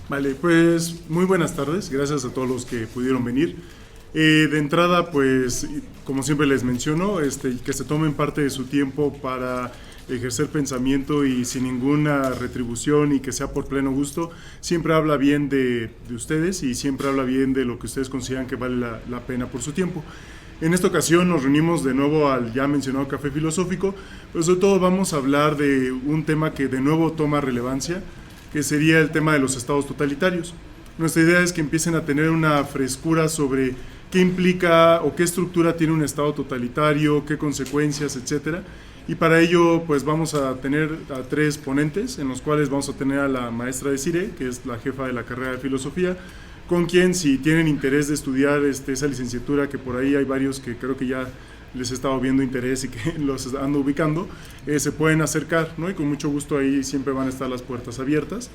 Vale, pues muy buenas tardes, gracias a todos los que pudieron venir. De entrada, pues como siempre les menciono, que se tomen parte de su tiempo para ejercer pensamiento y sin ninguna retribución y que sea por pleno gusto, siempre habla bien de ustedes y siempre habla bien de lo que ustedes consideran que vale la pena por su tiempo. En esta ocasión nos reunimos de nuevo al ya mencionado Café Filosófico, pero sobre todo vamos a hablar de un tema que de nuevo toma relevancia, que sería el tema de los estados totalitarios. Nuestra idea es que empiecen a tener una frescura sobre qué implica o qué estructura tiene un estado totalitario, qué consecuencias, etcétera. Y para ello, pues vamos a tener a 3 ponentes, en los cuales vamos a tener a la maestra Desiree, que es la jefa de la carrera de filosofía, con quien, si tienen interés de estudiar esa licenciatura, que por ahí hay varios que creo que ya les he estado viendo interés y que los ando ubicando, se pueden acercar, ¿no? Y con mucho gusto ahí siempre van a estar las puertas abiertas.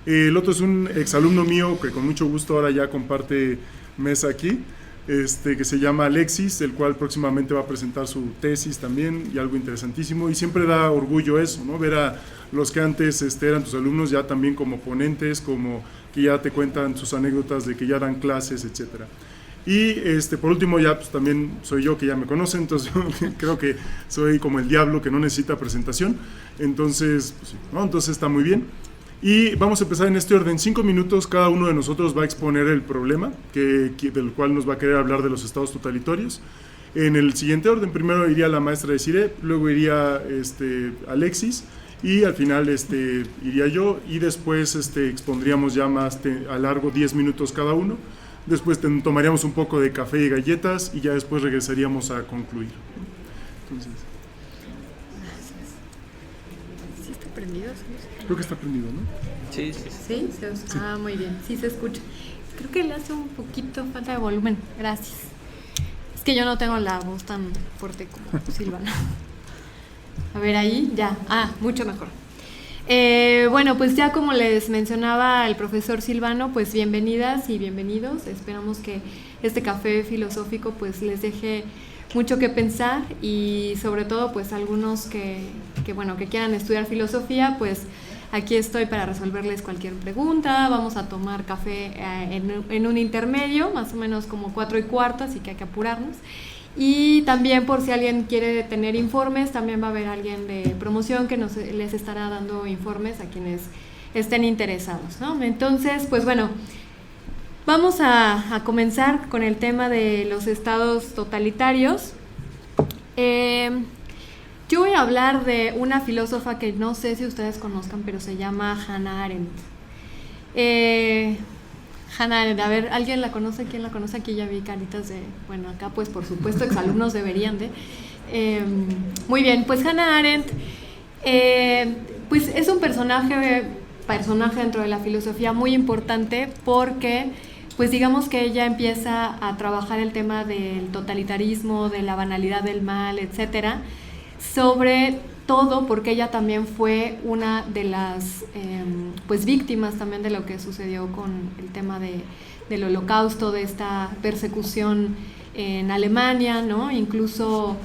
El otro es un exalumno mío que con mucho gusto ahora ya comparte mesa aquí, que se llama Alexis, el cual próximamente va a presentar su tesis también, y algo interesantísimo, y siempre da orgullo eso, ¿no? Ver a los que antes eran tus alumnos ya también como ponentes, como que ya te cuentan sus anécdotas de que ya dan clases, etcétera. Y por último ya pues también soy yo, que ya me conocen, entonces creo que soy como el diablo que no necesita presentación, entonces, pues, ¿no? Entonces está muy bien. Y vamos a empezar en este orden. 5 minutos cada uno de nosotros va a exponer el problema del cual nos va a querer hablar de los estados totalitarios. En el siguiente orden, primero iría la maestra Desiree, luego iría Alexis, y al final iría yo, y después expondríamos ya más a largo 10 minutos cada uno. Después tomaríamos un poco de café y galletas y ya después regresaríamos a concluir. Entonces, ¿sí está prendido? Creo que está prendido, ¿no? Sí. ¿Sí? Sí. Ah, muy bien, sí se escucha. Creo que le hace un poquito falta de volumen, gracias. Es que yo no tengo la voz tan fuerte como Silvana. A ver, ahí, ya. Ah, mucho mejor. Bueno, pues ya como les mencionaba el profesor Silvano, pues bienvenidas y bienvenidos. Esperamos que este café filosófico pues les deje mucho que pensar, y sobre todo pues algunos que quieran estudiar filosofía, pues aquí estoy para resolverles cualquier pregunta. Vamos a tomar café en un intermedio, más o menos como 4:15, así que hay que apurarnos. Y también, por si alguien quiere tener informes, también va a haber alguien de promoción que les estará dando informes a quienes estén interesados, ¿no? Entonces, pues bueno, vamos a comenzar con el tema de los estados totalitarios. Yo voy a hablar de una filósofa que no sé si ustedes conozcan, pero se llama Hannah Arendt. Hannah Arendt, a ver, ¿alguien la conoce? ¿Quién la conoce? Aquí ya vi caritas de, bueno, acá pues por supuesto exalumnos deberían de. Muy bien, pues Hannah Arendt, pues es un personaje dentro de la filosofía muy importante, porque pues digamos que ella empieza a trabajar el tema del totalitarismo, de la banalidad del mal, etcétera, sobre todo porque ella también fue una de las pues víctimas también de lo que sucedió con el tema del Holocausto, de esta persecución en Alemania, ¿no? Incluso,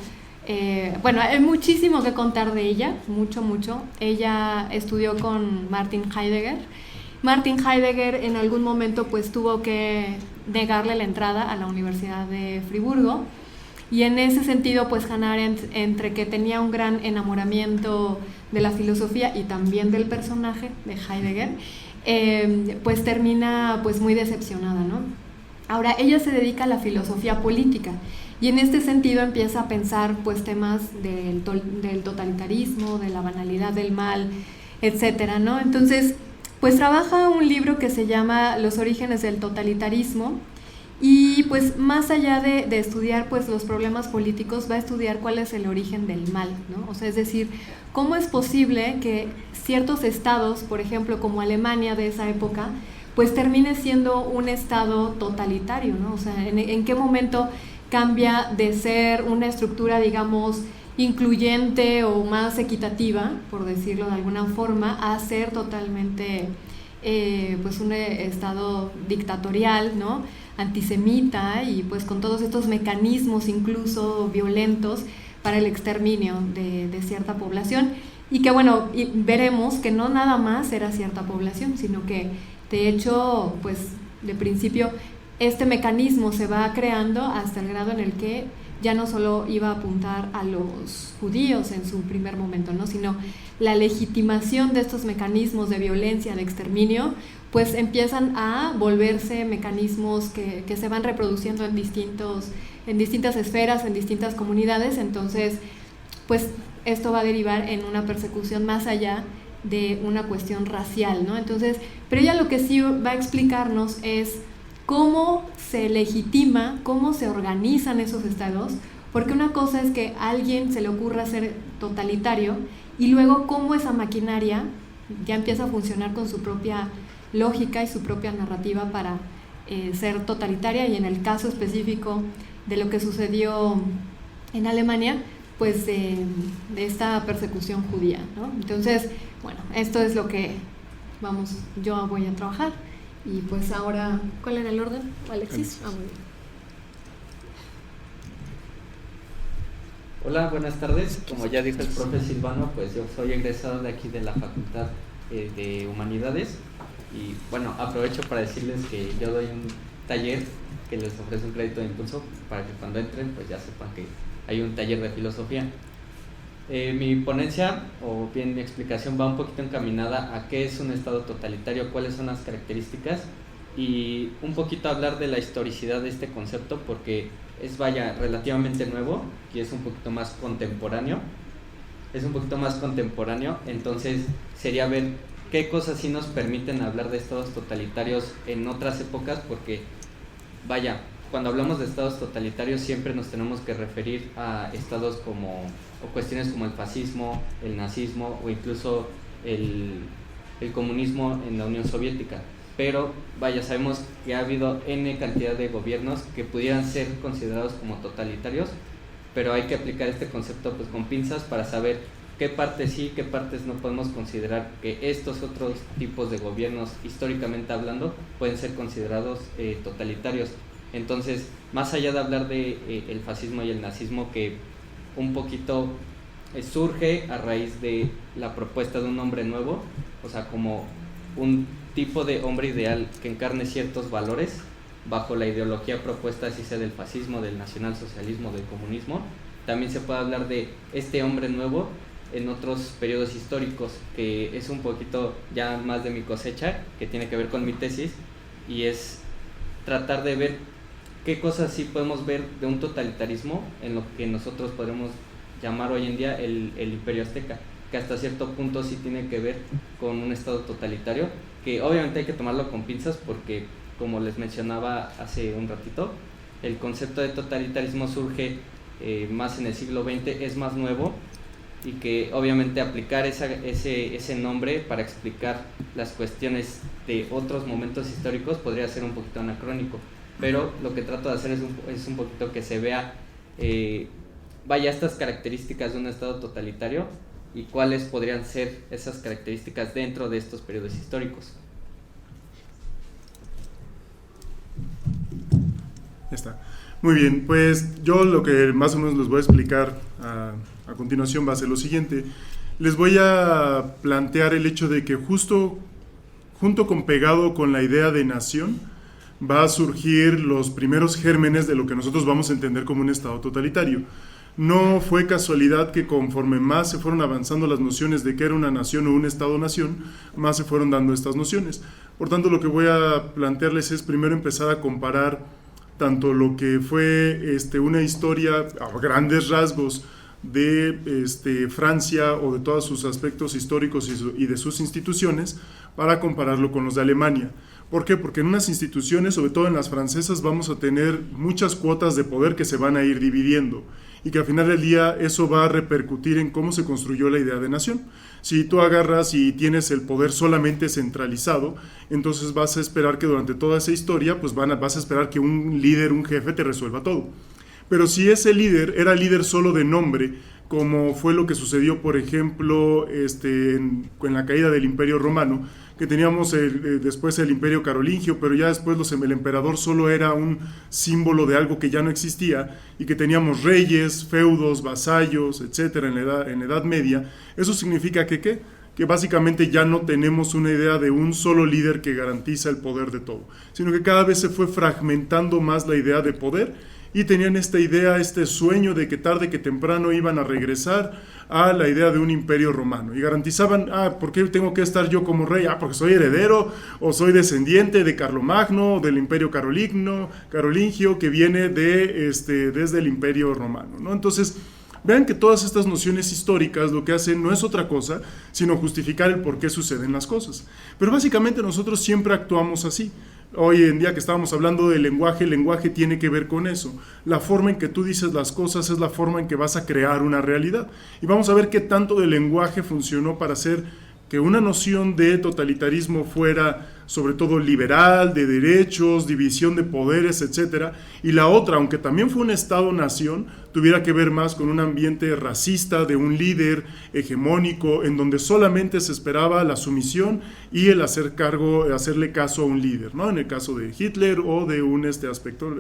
bueno, hay muchísimo que contar de ella, mucho. Ella estudió con Martin Heidegger. Martin Heidegger en algún momento pues tuvo que negarle la entrada a la Universidad de Friburgo. Y en ese sentido, pues Hannah Arendt, entre que tenía un gran enamoramiento de la filosofía y también del personaje de Heidegger, pues termina pues muy decepcionada, ¿no? Ahora, ella se dedica a la filosofía política, y en este sentido empieza a pensar pues temas del totalitarismo, de la banalidad del mal, etcétera, ¿no? Entonces, pues trabaja un libro que se llama Los orígenes del totalitarismo. Y pues más allá de estudiar pues los problemas políticos, va a estudiar cuál es el origen del mal, ¿no? O sea, es decir, cómo es posible que ciertos estados, por ejemplo, como Alemania de esa época, pues termine siendo un estado totalitario, ¿no? O sea, ¿en qué momento cambia de ser una estructura, digamos, incluyente o más equitativa, por decirlo de alguna forma, a ser totalmente pues un estado dictatorial, ¿no? Antisemita, y pues con todos estos mecanismos incluso violentos para el exterminio de cierta población, y que bueno, y veremos que no nada más era cierta población, sino que de hecho, pues de principio este mecanismo se va creando hasta el grado en el que ya no solo iba a apuntar a los judíos en su primer momento, ¿no? Sino la legitimación de estos mecanismos de violencia, de exterminio, pues empiezan a volverse mecanismos que se van reproduciendo en distintas esferas, en distintas comunidades. Entonces, pues esto va a derivar en una persecución más allá de una cuestión racial, ¿no? Entonces, pero ella lo que sí va a explicarnos es cómo se legitima, cómo se organizan esos estados, porque una cosa es que a alguien se le ocurra ser totalitario y luego cómo esa maquinaria ya empieza a funcionar con su propia lógica y su propia narrativa para ser totalitaria, y en el caso específico de lo que sucedió en Alemania, pues de esta persecución judía, ¿no? Entonces, bueno, esto es lo que yo voy a trabajar. Y pues ahora, ¿cuál era el orden, Alexis? Muy bien. Hola, buenas tardes. Como ya dijo el profe Silvano, pues yo soy egresado de aquí de la Facultad de Humanidades, y bueno, aprovecho para decirles que yo doy un taller que les ofrece un crédito de impulso para que cuando entren pues ya sepan que hay un taller de filosofía. Mi ponencia, o bien mi explicación, va un poquito encaminada a qué es un estado totalitario, cuáles son las características, y un poquito hablar de la historicidad de este concepto, porque es relativamente nuevo y es un poquito más contemporáneo. Entonces sería ver qué cosas sí nos permiten hablar de estados totalitarios en otras épocas, porque cuando hablamos de estados totalitarios siempre nos tenemos que referir a estados o cuestiones como el fascismo, el nazismo o incluso el comunismo en la Unión Soviética. Pero sabemos que ha habido N cantidad de gobiernos que pudieran ser considerados como totalitarios, pero hay que aplicar este concepto pues con pinzas para saber qué partes sí, qué partes no podemos considerar que estos otros tipos de gobiernos, históricamente hablando, pueden ser considerados totalitarios. Entonces, más allá de hablar de el fascismo y el nazismo, que un poquito surge a raíz de la propuesta de un hombre nuevo, o sea, como un tipo de hombre ideal que encarne ciertos valores bajo la ideología propuesta, así sea del fascismo, del nacionalsocialismo, del comunismo. También se puede hablar de este hombre nuevo en otros periodos históricos, que es un poquito ya más de mi cosecha, que tiene que ver con mi tesis, y es tratar de ver qué cosas sí podemos ver de un totalitarismo en lo que nosotros podemos llamar hoy en día el Imperio Azteca, que hasta cierto punto sí tiene que ver con un estado totalitario, que obviamente hay que tomarlo con pinzas porque, como les mencionaba hace un ratito, el concepto de totalitarismo surge más en el siglo XX, es más nuevo, y que obviamente aplicar ese nombre para explicar las cuestiones de otros momentos históricos podría ser un poquito anacrónico, pero lo que trato de hacer es un poquito que se vea estas características de un estado totalitario y cuáles podrían ser esas características dentro de estos periodos históricos. Ya está. Muy bien, pues yo lo que más o menos les voy a explicar a continuación va a ser lo siguiente. Les voy a plantear el hecho de que junto con pegado con la idea de nación va a surgir los primeros gérmenes de lo que nosotros vamos a entender como un estado totalitario. No fue casualidad que conforme más se fueron avanzando las nociones de qué era una nación o un estado-nación, más se fueron dando estas nociones. Por tanto, lo que voy a plantearles es primero empezar a comparar tanto lo que fue una historia a grandes rasgos de Francia o de todos sus aspectos históricos y de sus instituciones, para compararlo con los de Alemania. ¿Por qué? Porque en unas instituciones, sobre todo en las francesas, vamos a tener muchas cuotas de poder que se van a ir dividiendo y que al final del día eso va a repercutir en cómo se construyó la idea de nación. Si tú agarras y tienes el poder solamente centralizado, entonces vas a esperar que durante toda esa historia pues vas a esperar que un líder, un jefe te resuelva todo. Pero si ese líder era líder solo de nombre, como fue lo que sucedió, por ejemplo, en la caída del Imperio Romano, que teníamos después el Imperio Carolingio, pero ya después el emperador solo era un símbolo de algo que ya no existía, y que teníamos reyes, feudos, vasallos, etcétera, en la Edad Media. Eso significa que básicamente ya no tenemos una idea de un solo líder que garantiza el poder de todo, sino que cada vez se fue fragmentando más la idea de poder, y tenían esta idea, este sueño de que tarde que temprano iban a regresar a la idea de un imperio romano, y garantizaban, ¿por qué tengo que estar yo como rey? Porque soy heredero, o soy descendiente de Carlomagno, o del imperio carolingio, que viene desde el imperio romano, ¿no? Entonces, vean que todas estas nociones históricas lo que hacen no es otra cosa, sino justificar el por qué suceden las cosas. Pero básicamente nosotros siempre actuamos así. Hoy en día que estábamos hablando del lenguaje, el lenguaje tiene que ver con eso. La forma en que tú dices las cosas es la forma en que vas a crear una realidad. Y vamos a ver qué tanto del lenguaje funcionó para hacer que una noción de totalitarismo fuera sobre todo liberal, de derechos, división de poderes, etcétera, y la otra, aunque también fue un Estado-nación, tuviera que ver más con un ambiente racista de un líder hegemónico, en donde solamente se esperaba la sumisión y el hacerle caso a un líder, ¿no? En el caso de Hitler o de un aspecto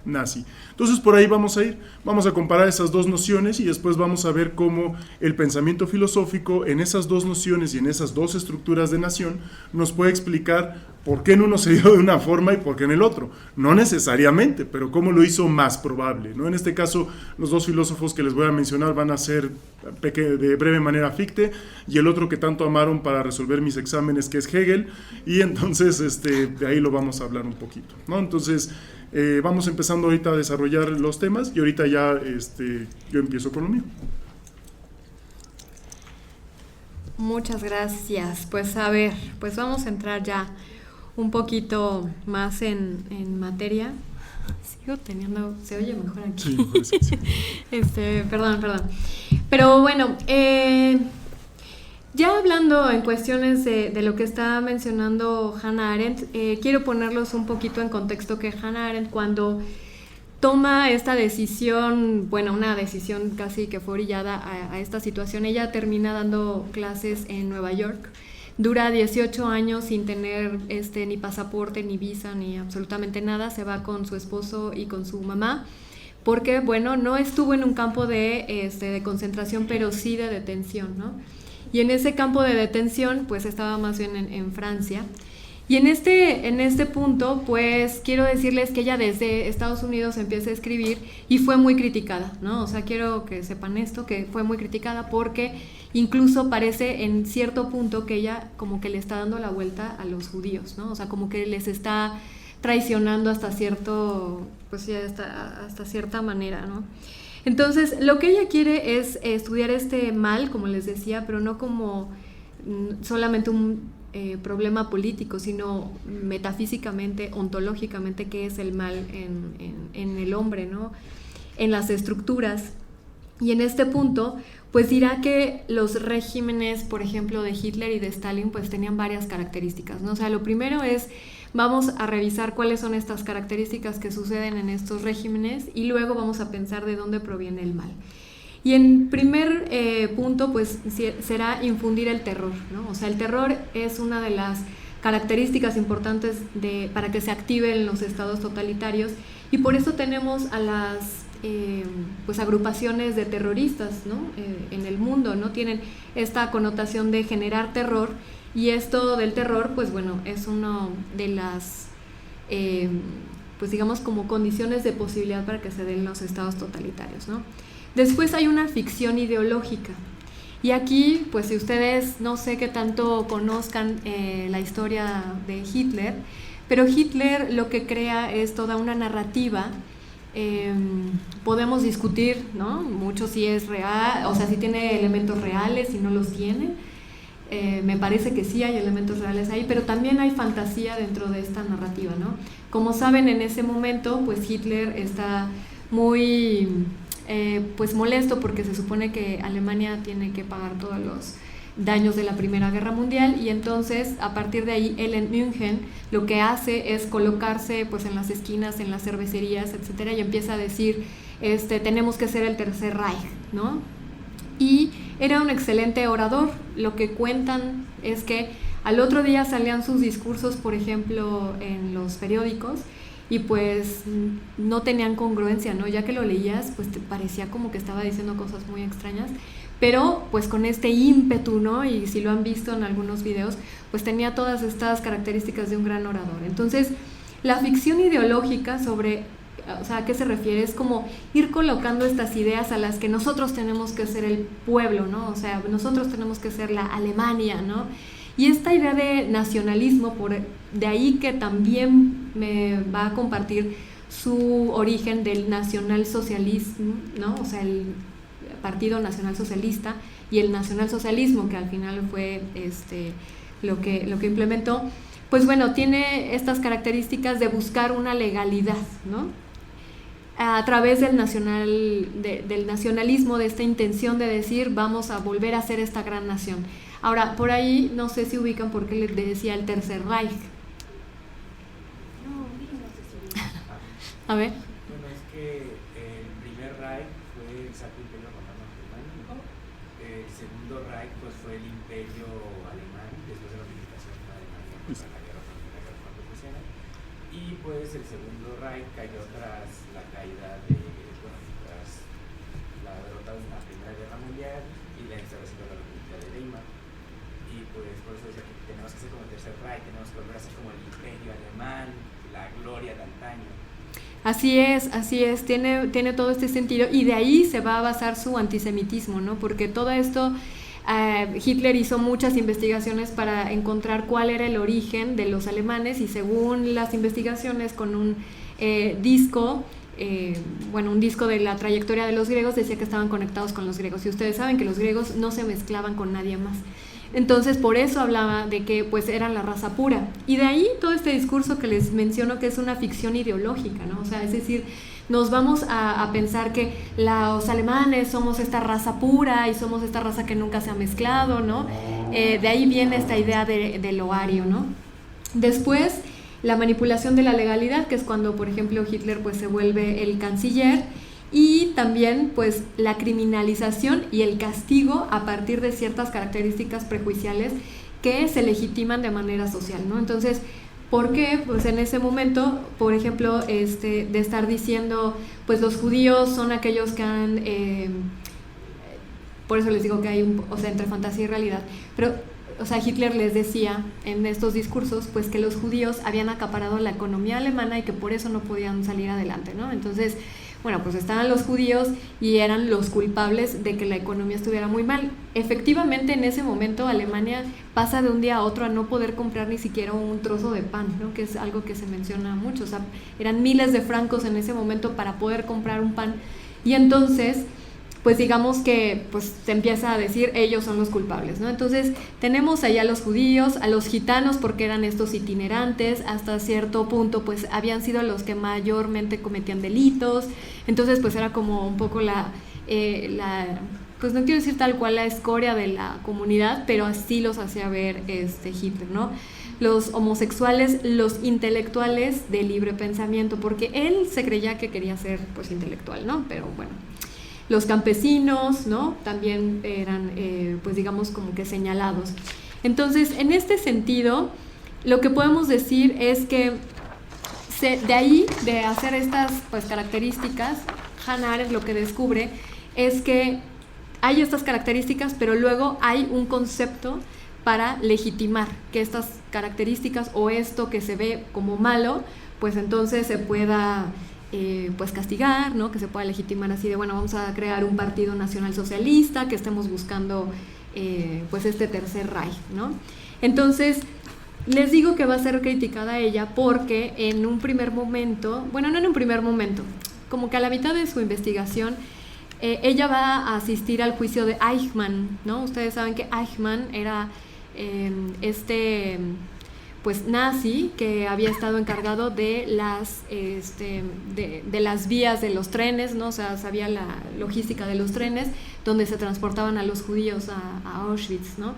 nazi. Entonces por ahí vamos a ir, vamos a comparar esas dos nociones, y después vamos a ver cómo el pensamiento filosófico en esas dos nociones y en esas dos estructuras de nación nos puede explicar por qué en uno se dio de una forma y por qué en el otro. No necesariamente, pero cómo lo hizo más probable, ¿no? En este caso, los dos filósofos que les voy a mencionar van a ser de breve manera Fichte, y el otro que tanto amaron para resolver mis exámenes, que es Hegel, y entonces de ahí lo vamos a hablar un poquito, ¿no? Entonces, vamos empezando ahorita a desarrollar los temas, y ahorita ya yo empiezo con lo mío. Muchas gracias. Pues a ver, pues vamos a entrar ya un poquito más en materia. Sigo teniendo, se oye mejor aquí. Sí. Perdón. Pero bueno, ya hablando en cuestiones de lo que está mencionando Hannah Arendt, quiero ponerlos un poquito en contexto, que Hannah Arendt, cuando toma esta decisión, bueno, una decisión casi que fue orillada a esta situación, ella termina dando clases en Nueva York, dura 18 años sin tener ni pasaporte, ni visa, ni absolutamente nada, se va con su esposo y con su mamá, porque, bueno, no estuvo en un campo de concentración, pero sí de detención, ¿no? Y en ese campo de detención, pues estaba más bien en Francia. Y en este punto, pues quiero decirles que ella desde Estados Unidos empieza a escribir y fue muy criticada, ¿no? O sea, quiero que sepan esto, que fue muy criticada porque incluso parece en cierto punto que ella como que le está dando la vuelta a los judíos, ¿no? O sea, como que les está traicionando hasta cierta manera, ¿no? Entonces, lo que ella quiere es estudiar este mal, como les decía, pero no como solamente un problema político, sino metafísicamente, ontológicamente, qué es el mal en el hombre, ¿no? En las estructuras. Y en este punto, pues dirá que los regímenes, por ejemplo, de Hitler y de Stalin, pues tenían varias características, ¿no? O sea, lo primero es, vamos a revisar cuáles son estas características que suceden en estos regímenes, y luego vamos a pensar de dónde proviene el mal. Y en primer punto, pues será infundir el terror, ¿no? O sea, el terror es una de las características importantes para que se activen los estados totalitarios, y por eso tenemos a las pues agrupaciones de terroristas, ¿no? En el mundo, ¿no? Tienen esta connotación de generar terror, y esto del terror, pues bueno, es una de las pues digamos como condiciones de posibilidad para que se den los estados totalitarios, ¿no? Después hay una ficción ideológica, y aquí, pues si ustedes no sé qué tanto conozcan la historia de Hitler, pero Hitler lo que crea es toda una narrativa. Podemos discutir, ¿no? Mucho si es real, o sea, si tiene elementos reales, si no los tiene. Me parece que sí hay elementos reales ahí, pero también hay fantasía dentro de esta narrativa, ¿no? Como saben, en ese momento, pues Hitler está muy pues molesto porque se supone que Alemania tiene que pagar todos los daños de la Primera Guerra Mundial, y entonces a partir de ahí él en München lo que hace es colocarse pues en las esquinas, en las cervecerías, etcétera, y empieza a decir tenemos que ser el Tercer Reich, ¿no? Y era un excelente orador. Lo que cuentan es que Al otro día salían sus discursos, por ejemplo, en los periódicos, y pues no tenían congruencia, ¿no? Ya que lo leías, pues te parecía como que estaba diciendo cosas muy extrañas, pero pues con este ímpetu, ¿no? Y si lo han visto en algunos videos, pues tenía todas estas características de un gran orador. Entonces, la ficción ideológica sobre, o sea, ¿a qué se refiere? Es como ir colocando estas ideas a las que nosotros tenemos que ser el pueblo, ¿no? O sea, nosotros tenemos que ser la Alemania, ¿no? Y esta idea de nacionalismo, de ahí que también me va a compartir su origen del nacionalsocialismo, ¿no? O sea, el Partido Nacional Socialista y el nacionalsocialismo, que al final fue lo que implementó, pues bueno, tiene estas características de buscar una legalidad, ¿no? A través del nacionalismo, de esta intención de decir vamos a volver a ser esta gran nación. Ahora, por ahí no sé si ubican por qué les decía el Tercer Reich. No sé si A ver. Bueno, es que el primer Reich fue el Sacro Imperio Romano Germánico, el segundo Reich pues fue el Imperio Alemán después de la unificación de Alemania contra la guerra franco-prusiana, y pues el segundo Reich cayó tras la caída tras la derrota de la Primera Guerra Mundial y la instauración de la República de Weimar. Y pues por eso decía que tenemos que ser como el Tercer Reich, tenemos que volver a ser como el Imperio Alemán, la gloria de antaño. Así es, tiene todo este sentido, y de ahí se va a basar su antisemitismo, ¿no? Porque todo esto, Hitler hizo muchas investigaciones para encontrar cuál era el origen de los alemanes, y según las investigaciones con un disco, un disco de la trayectoria de los griegos, decía que estaban conectados con los griegos, y ustedes saben que los griegos no se mezclaban con nadie más. Entonces, por eso hablaba de que pues eran la raza pura. Y de ahí todo este discurso que les menciono, que es una ficción ideológica, ¿no? O sea, es decir, nos vamos a pensar que los alemanes somos esta raza pura y somos esta raza que nunca se ha mezclado, ¿no? De ahí viene esta idea del oario, ¿no? Después, la manipulación de la legalidad, que es cuando, por ejemplo, Hitler pues se vuelve el canciller, y también pues la criminalización y el castigo a partir de ciertas características prejuiciales que se legitiman de manera social, ¿no? Entonces, ¿por qué? Pues en ese momento, por ejemplo, de estar diciendo, pues los judíos son aquellos que han, por eso les digo que hay entre fantasía y realidad, pero, o sea, Hitler les decía en estos discursos, pues que los judíos habían acaparado la economía alemana y que por eso no podían salir adelante, ¿no? Entonces, bueno, pues estaban los judíos y eran los culpables de que la economía estuviera muy mal. Efectivamente, en ese momento Alemania pasa de un día a otro a no poder comprar ni siquiera un trozo de pan, ¿no? Que es algo que se menciona mucho. O sea, eran miles de francos en ese momento para poder comprar un pan. Y entonces, pues digamos que pues se empieza a decir ellos son los culpables, ¿no? Entonces tenemos allá a los judíos, a los gitanos, porque eran estos itinerantes, hasta cierto punto pues habían sido los que mayormente cometían delitos. Entonces pues era como un poco pues no quiero decir tal cual la escoria de la comunidad, pero así los hacía ver Hitler, ¿no? Los homosexuales, los intelectuales de libre pensamiento, porque él se creía que quería ser pues intelectual, ¿no? Pero bueno, los campesinos, ¿no? También eran, pues digamos, como que señalados. Entonces, en este sentido, lo que podemos decir es que de ahí, de hacer estas pues características, Hannah Arendt lo que descubre es que hay estas características, pero luego hay un concepto para legitimar que estas características o esto que se ve como malo, pues entonces se pueda pues castigar, ¿no? Que se pueda legitimar así de, bueno, vamos a crear un partido nacional socialista, que estemos buscando pues este Tercer Reich, ¿no? Entonces, les digo que va a ser criticada ella porque en un primer momento, bueno, no en un primer momento, como que a la mitad de su investigación, ella va a asistir al juicio de Eichmann, ¿no? Ustedes saben que Eichmann era pues nazi que había estado encargado de las vías de los trenes, ¿no? O sea, sabía la logística de los trenes donde se transportaban a los judíos a Auschwitz, ¿no?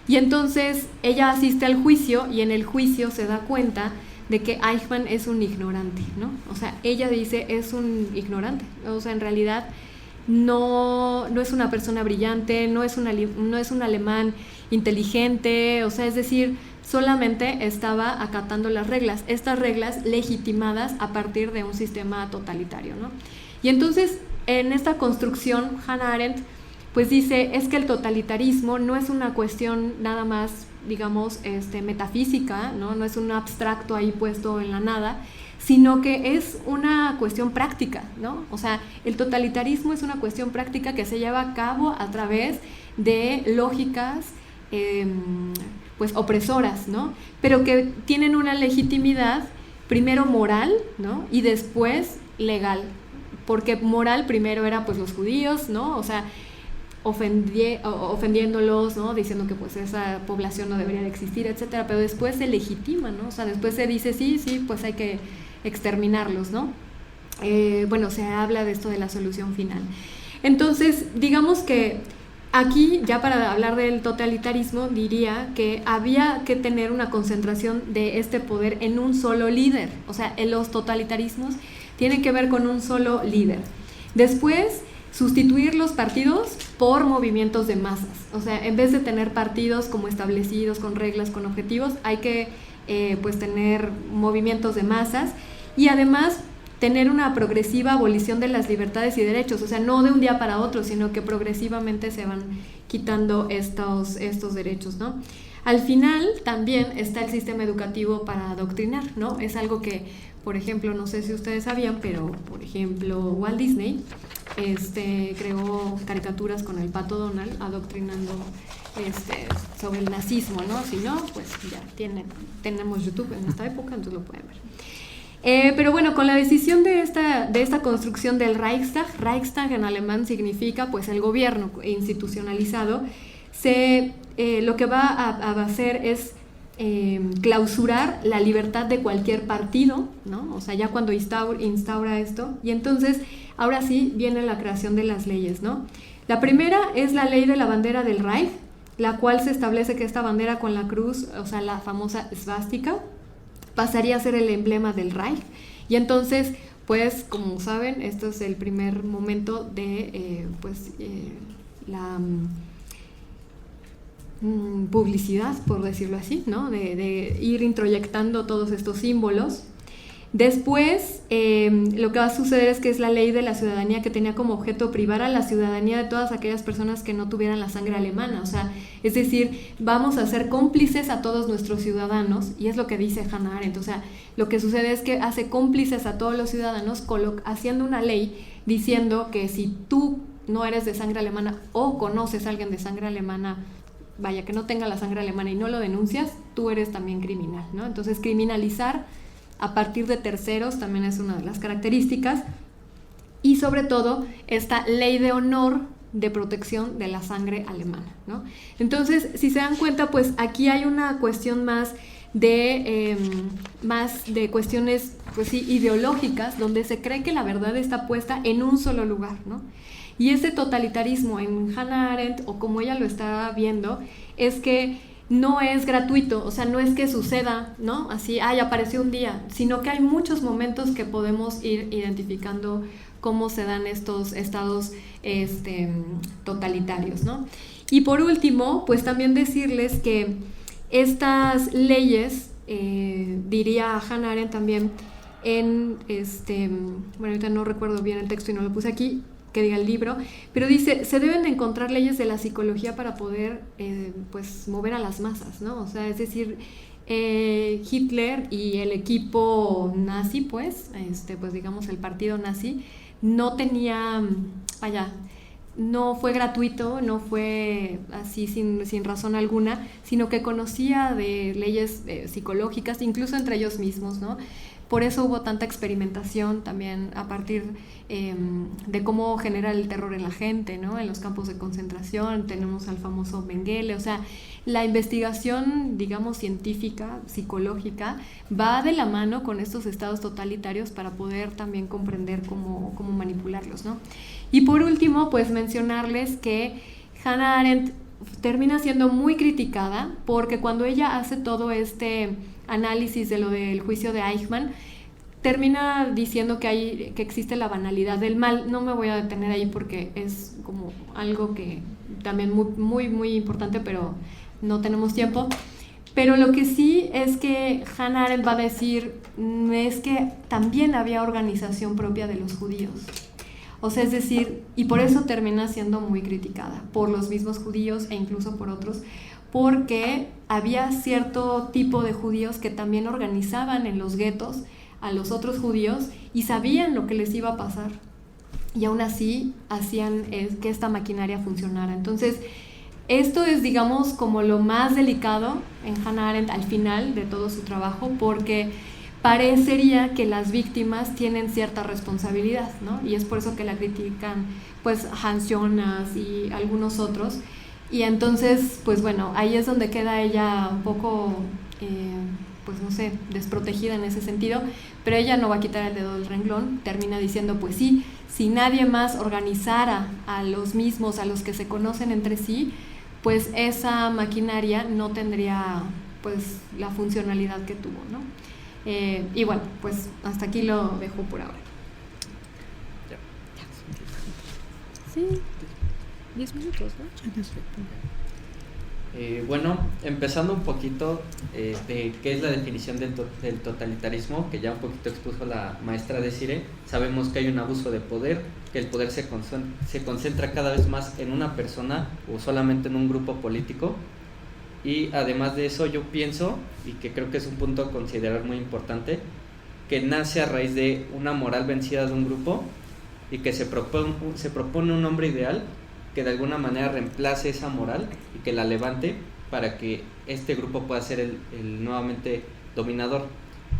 Y entonces ella asiste al juicio y en el juicio se da cuenta de que Eichmann es un ignorante, ¿no? O sea, ella dice es un ignorante, o sea, en realidad no es una persona brillante, no es un alemán inteligente, o sea, es decir, solamente estaba acatando las reglas, estas reglas legitimadas a partir de un sistema totalitario, ¿no? Y entonces, en esta construcción, Hannah Arendt pues dice, es que el totalitarismo no es una cuestión nada más, digamos, metafísica, ¿no? No es un abstracto ahí puesto en la nada, sino que es una cuestión práctica, ¿no? O sea, el totalitarismo es una cuestión práctica que se lleva a cabo a través de lógicas pues opresoras, ¿no? Pero que tienen una legitimidad primero moral, ¿no? Y después legal, porque moral primero era pues los judíos, ¿no? O sea, ofendiéndolos, ¿no? Diciendo que pues esa población no debería de existir, etcétera, pero después se legitima, ¿no? O sea, después se dice sí, pues hay que exterminarlos, ¿no? Bueno, se habla de esto de la solución final. Entonces, digamos que aquí, ya para hablar del totalitarismo, diría que había que tener una concentración de este poder en un solo líder. O sea, en los totalitarismos tienen que ver con un solo líder. Después, sustituir los partidos por movimientos de masas. O sea, en vez de tener partidos como establecidos, con reglas, con objetivos, hay que pues tener movimientos de masas y además tener una progresiva abolición de las libertades y derechos, o sea, no de un día para otro, sino que progresivamente se van quitando estos derechos, ¿no? Al final también está el sistema educativo para adoctrinar, ¿no? Es algo que, por ejemplo, no sé si ustedes sabían, pero, por ejemplo, Walt Disney creó caricaturas con el Pato Donald adoctrinando sobre el nazismo, ¿no? Si no, pues ya tenemos YouTube en esta época, entonces lo pueden ver. Pero bueno, con la decisión de esta construcción del Reichstag en alemán significa pues el gobierno institucionalizado, lo que va a hacer es clausurar la libertad de cualquier partido, ¿no? O sea, ya cuando instaura esto, y entonces ahora sí viene la creación de las leyes, ¿no? La primera es la ley de la bandera del Reich, la cual se establece que esta bandera con la cruz, o sea, la famosa esvástica, pasaría a ser el emblema del Reich. Y entonces, pues, como saben, esto es el primer momento de la publicidad, por decirlo así, ¿no? De ir introyectando todos estos símbolos. Después, lo que va a suceder es que es la ley de la ciudadanía, que tenía como objeto privar a la ciudadanía de todas aquellas personas que no tuvieran la sangre alemana. O sea, es decir, vamos a ser cómplices a todos nuestros ciudadanos, y es lo que dice Hannah Arendt. O sea, lo que sucede es que hace cómplices a todos los ciudadanos haciendo una ley diciendo que si tú no eres de sangre alemana o conoces a alguien de sangre alemana, vaya, que no tenga la sangre alemana y no lo denuncias, tú eres también criminal, ¿no? Entonces, criminalizar a partir de terceros también es una de las características, y sobre todo esta ley de honor de protección de la sangre alemana, ¿no? Entonces, si se dan cuenta, pues aquí hay una cuestión más de cuestiones, pues sí, ideológicas, donde se cree que la verdad está puesta en un solo lugar, ¿no? Y ese totalitarismo en Hannah Arendt, o como ella lo está viendo, es que no es gratuito, o sea, no es que suceda, ¿no? Así, apareció un día, sino que hay muchos momentos que podemos ir identificando cómo se dan estos estados totalitarios, ¿no? Y por último, pues también decirles que estas leyes, diría Hannah Arendt también, bueno, ahorita no recuerdo bien el texto y no lo puse aquí, que diga el libro, pero dice, se deben de encontrar leyes de la psicología para poder pues mover a las masas, ¿no? O sea, es decir, Hitler y el equipo nazi, pues digamos el partido nazi, no tenía, no fue gratuito, no fue así sin razón alguna, sino que conocía de leyes psicológicas, incluso entre ellos mismos, ¿no? Por eso hubo tanta experimentación también a partir de cómo genera el terror en la gente, ¿no? En los campos de concentración tenemos al famoso Mengele. O sea, la investigación, digamos, científica, psicológica, va de la mano con estos estados totalitarios para poder también comprender cómo manipularlos, ¿no? Y por último, pues mencionarles que Hannah Arendt termina siendo muy criticada porque cuando ella hace todo este análisis de lo del juicio de Eichmann, termina diciendo que existe la banalidad del mal. No me voy a detener ahí porque es como algo que también muy, muy importante, pero no tenemos tiempo. Pero lo que sí es que Hannah Arendt va a decir es que también había organización propia de los judíos. O sea, es decir, y por eso termina siendo muy criticada por los mismos judíos e incluso por otros, porque había cierto tipo de judíos que también organizaban en los guetos a los otros judíos y sabían lo que les iba a pasar. Y aún así hacían que esta maquinaria funcionara. Entonces, esto es, digamos, como lo más delicado en Hannah Arendt al final de todo su trabajo, porque parecería que las víctimas tienen cierta responsabilidad, ¿no? Y es por eso que la critican, pues, Hans Jonas y algunos otros. Y entonces, pues bueno, ahí es donde queda ella un poco, pues no sé, desprotegida en ese sentido, pero ella no va a quitar el dedo del renglón, termina diciendo, pues sí, si nadie más organizara a los mismos, a los que se conocen entre sí, pues esa maquinaria no tendría, pues, la funcionalidad que tuvo, ¿no? Y bueno, pues hasta aquí lo dejo por ahora. Sí, 10 minutos, ¿no? Bueno, empezando un poquito de qué es la definición del totalitarismo, que ya un poquito expuso la maestra Desiree. Sabemos que hay un abuso de poder, que el poder se concentra cada vez más en una persona o solamente en un grupo político. Y además de eso, yo pienso, y que creo que es un punto a considerar muy importante, que nace a raíz de una moral vencida de un grupo y que se propone un hombre ideal que de alguna manera reemplace esa moral y que la levante para que este grupo pueda ser el nuevamente dominador.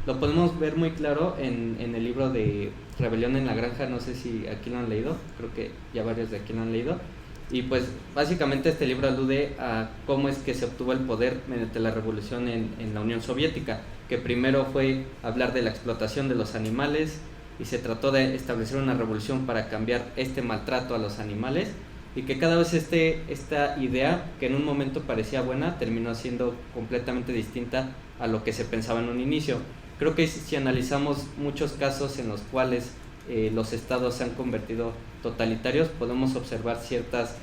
Lo podemos ver muy claro en el libro de Rebelión en la Granja, no sé si aquí lo han leído, creo que ya varios de aquí lo han leído. Y pues básicamente este libro alude a cómo es que se obtuvo el poder mediante la revolución en la Unión Soviética, que primero fue hablar de la explotación de los animales y se trató de establecer una revolución para cambiar este maltrato a los animales, y que cada vez esta idea, que en un momento parecía buena, terminó siendo completamente distinta a lo que se pensaba en un inicio. Creo que si analizamos muchos casos en los cuales los estados se han convertido totalitarios, podemos observar ciertas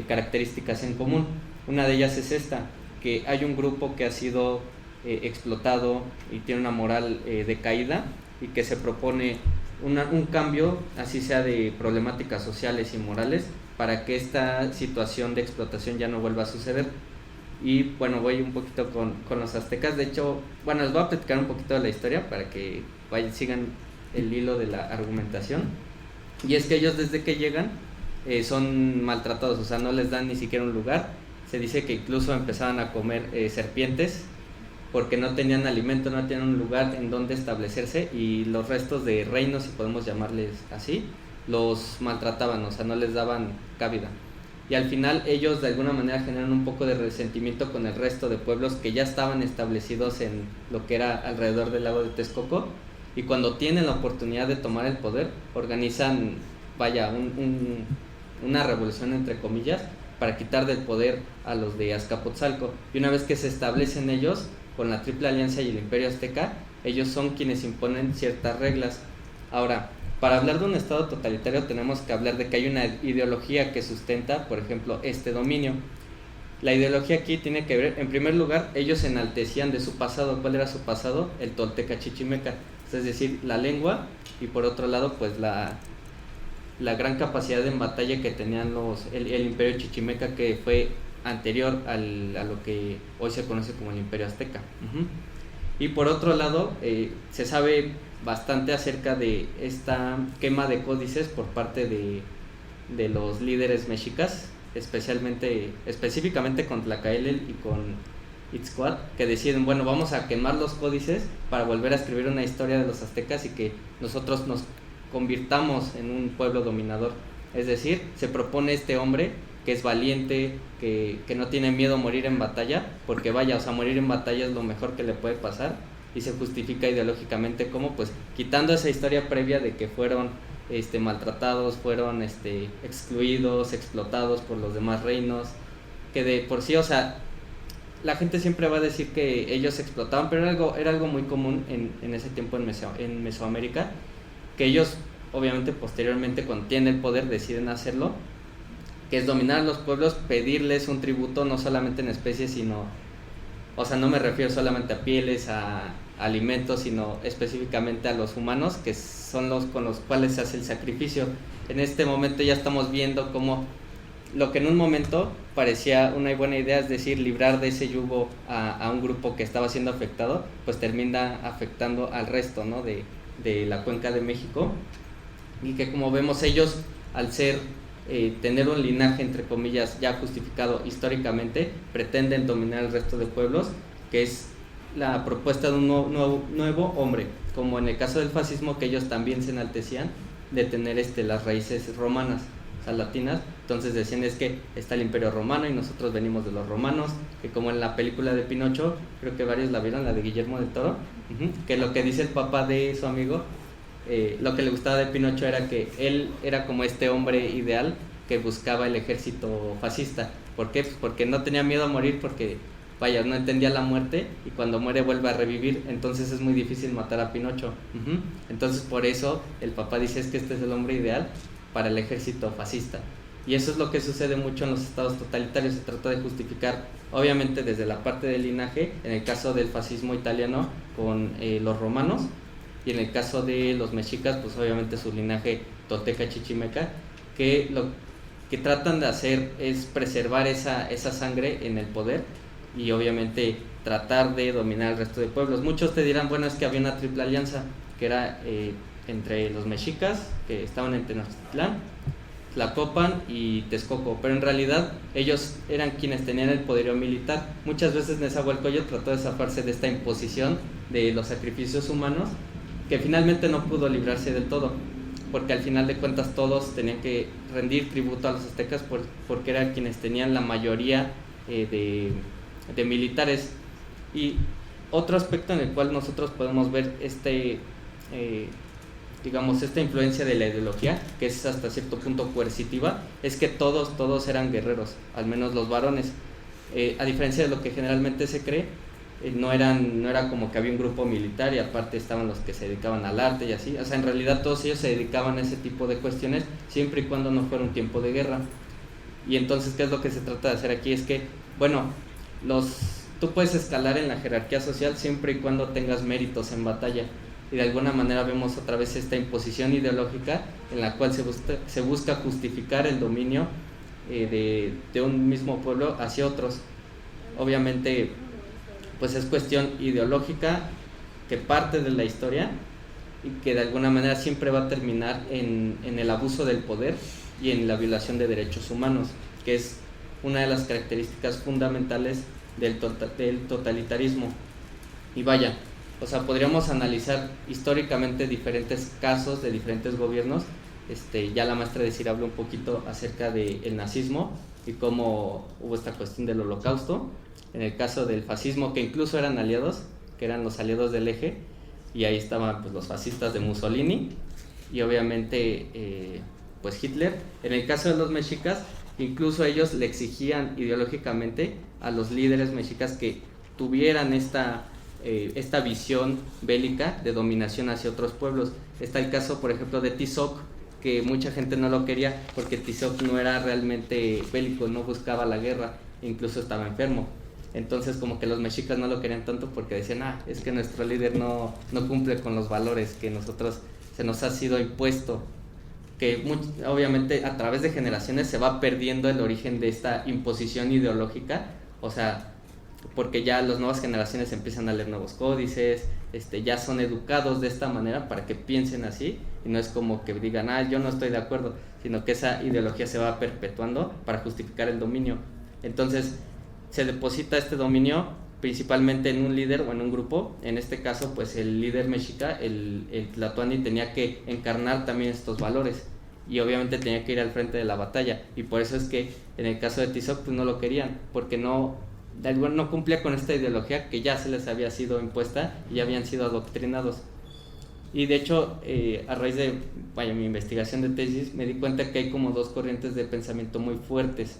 características en común. Una de ellas es esta, que hay un grupo que ha sido explotado y tiene una moral decaída, y que se propone un cambio, así sea de problemáticas sociales y morales, para que esta situación de explotación ya no vuelva a suceder. Y bueno, voy un poquito con los aztecas. De hecho, bueno, les voy a platicar un poquito de la historia para que sigan el hilo de la argumentación. Y es que ellos, desde que llegan, son maltratados, o sea, no les dan ni siquiera un lugar. Se dice que incluso empezaban a comer serpientes porque no tenían alimento, no tenían un lugar en donde establecerse, y los restos de reinos, si podemos llamarles así, los maltrataban, o sea, no les daban cabida. Y al final ellos de alguna manera generan un poco de resentimiento con el resto de pueblos que ya estaban establecidos en lo que era alrededor del lago de Texcoco, y cuando tienen la oportunidad de tomar el poder, organizan, una revolución entre comillas, para quitar del poder a los de Azcapotzalco. Y una vez que se establecen ellos, con la Triple Alianza y el Imperio Azteca, ellos son quienes imponen ciertas reglas. Ahora, para hablar de un estado totalitario tenemos que hablar de que hay una ideología que sustenta, por ejemplo, este dominio. La ideología aquí tiene que ver, en primer lugar, ellos enaltecían de su pasado. ¿Cuál era su pasado? El tolteca chichimeca, es decir, la lengua, y por otro lado, pues la gran capacidad en batalla que tenían el Imperio Chichimeca, que fue anterior a lo que hoy se conoce como el Imperio Azteca. Y por otro lado, se sabe bastante acerca de esta quema de códices por parte de los líderes mexicas, específicamente con Tlacaelel y con Itzcoatl, que deciden, bueno, vamos a quemar los códices para volver a escribir una historia de los aztecas y que nosotros nos convirtamos en un pueblo dominador. Es decir, se propone este hombre que es valiente, que no tiene miedo a morir en batalla, porque morir en batalla es lo mejor que le puede pasar, y se justifica ideológicamente como, pues, quitando esa historia previa de que fueron maltratados, fueron excluidos, explotados por los demás reinos, que de por sí, o sea, la gente siempre va a decir que ellos explotaban, pero era algo muy común en ese tiempo en Mesoamérica, que ellos obviamente posteriormente cuando tienen el poder deciden hacerlo, que es dominar a los pueblos, pedirles un tributo no solamente en especies, sino, o sea, no me refiero solamente a pieles, a alimentos, sino específicamente a los humanos, que son los con los cuales se hace el sacrificio. En este momento ya estamos viendo cómo lo que en un momento parecía una buena idea, es decir, librar de ese yugo a un grupo que estaba siendo afectado, pues termina afectando al resto, ¿no? de la cuenca de México, y que como vemos ellos, al ser tener un linaje entre comillas ya justificado históricamente, pretenden dominar el resto de pueblos, que es la propuesta de un nuevo hombre, como en el caso del fascismo, que ellos también se enaltecían de tener las raíces romanas, o sea, latinas. Entonces decían, es que está el Imperio Romano y nosotros venimos de los romanos, que como en la película de Pinocho, creo que varios la vieron, la de Guillermo del Toro, que lo que dice el papá de su amigo, lo que le gustaba de Pinocho era que él era como este hombre ideal que buscaba el ejército fascista. ¿Por qué? Pues porque no tenía miedo a morir, porque vaya, no entendía la muerte, y cuando muere vuelve a revivir, entonces es muy difícil matar a Pinocho. Entonces por eso el papá dice, es que este es el hombre ideal para el ejército fascista. Y eso es lo que sucede mucho en los estados totalitarios, se trata de justificar, obviamente desde la parte del linaje, en el caso del fascismo italiano con los romanos, y en el caso de los mexicas, pues obviamente su linaje tolteca chichimeca, que lo que tratan de hacer es preservar esa sangre en el poder, y obviamente tratar de dominar el resto de pueblos. Muchos te dirán, bueno, es que había una triple alianza, que era entre los mexicas, que estaban en Tenochtitlán, Tlacopan y Texcoco, pero en realidad ellos eran quienes tenían el poderío militar. Muchas veces Nezahualcóyotl trató de zafarse de esta imposición de los sacrificios humanos, que finalmente no pudo librarse del todo, porque al final de cuentas todos tenían que rendir tributo a los aztecas porque eran quienes tenían la mayoría de militares. Y otro aspecto en el cual nosotros podemos ver esta influencia de la ideología, que es hasta cierto punto coercitiva, es que todos eran guerreros, al menos los varones, a diferencia de lo que generalmente se cree. No era como que había un grupo militar y aparte estaban los que se dedicaban al arte y así. O sea, en realidad todos ellos se dedicaban a ese tipo de cuestiones, siempre y cuando no fuera un tiempo de guerra. Y entonces, ¿qué es lo que se trata de hacer aquí? Es que, bueno, tú puedes escalar en la jerarquía social siempre y cuando tengas méritos en batalla. Y de alguna manera vemos otra vez esta imposición ideológica en la cual se busca justificar el dominio de un mismo pueblo hacia otros. Obviamente, pues es cuestión ideológica que parte de la historia y que de alguna manera siempre va a terminar en el abuso del poder y en la violación de derechos humanos, que es una de las características fundamentales del totalitarismo. Y vaya, o sea, podríamos analizar históricamente diferentes casos de diferentes gobiernos. Ya la maestra de Cir habló un poquito acerca del nazismo y cómo hubo esta cuestión del holocausto. En el caso del fascismo, que incluso eran aliados, que eran los aliados del eje, y ahí estaban pues los fascistas de Mussolini y obviamente pues Hitler. En el caso de los mexicas, incluso ellos le exigían ideológicamente a los líderes mexicas que tuvieran esta visión bélica de dominación hacia otros pueblos. Está el caso, por ejemplo, de Tizoc, que mucha gente no lo quería porque Tizoc no era realmente bélico, no buscaba la guerra, incluso estaba enfermo. Entonces como que los mexicas no lo querían tanto porque decían, es que nuestro líder no cumple con los valores que nosotros se nos ha sido impuesto, que obviamente a través de generaciones se va perdiendo el origen de esta imposición ideológica, o sea, porque ya las nuevas generaciones empiezan a leer nuevos códices, ya son educados de esta manera para que piensen así, y no es como que digan, yo no estoy de acuerdo, sino que esa ideología se va perpetuando para justificar el dominio. Entonces se deposita este dominio principalmente en un líder o en un grupo. En este caso pues el líder mexica, el Tlatoani, tenía que encarnar también estos valores y obviamente tenía que ir al frente de la batalla, y por eso es que en el caso de Tizoc pues no lo querían, porque no cumplía con esta ideología que ya se les había sido impuesta y ya habían sido adoctrinados. Y de hecho a raíz de mi investigación de tesis me di cuenta que hay como dos corrientes de pensamiento muy fuertes.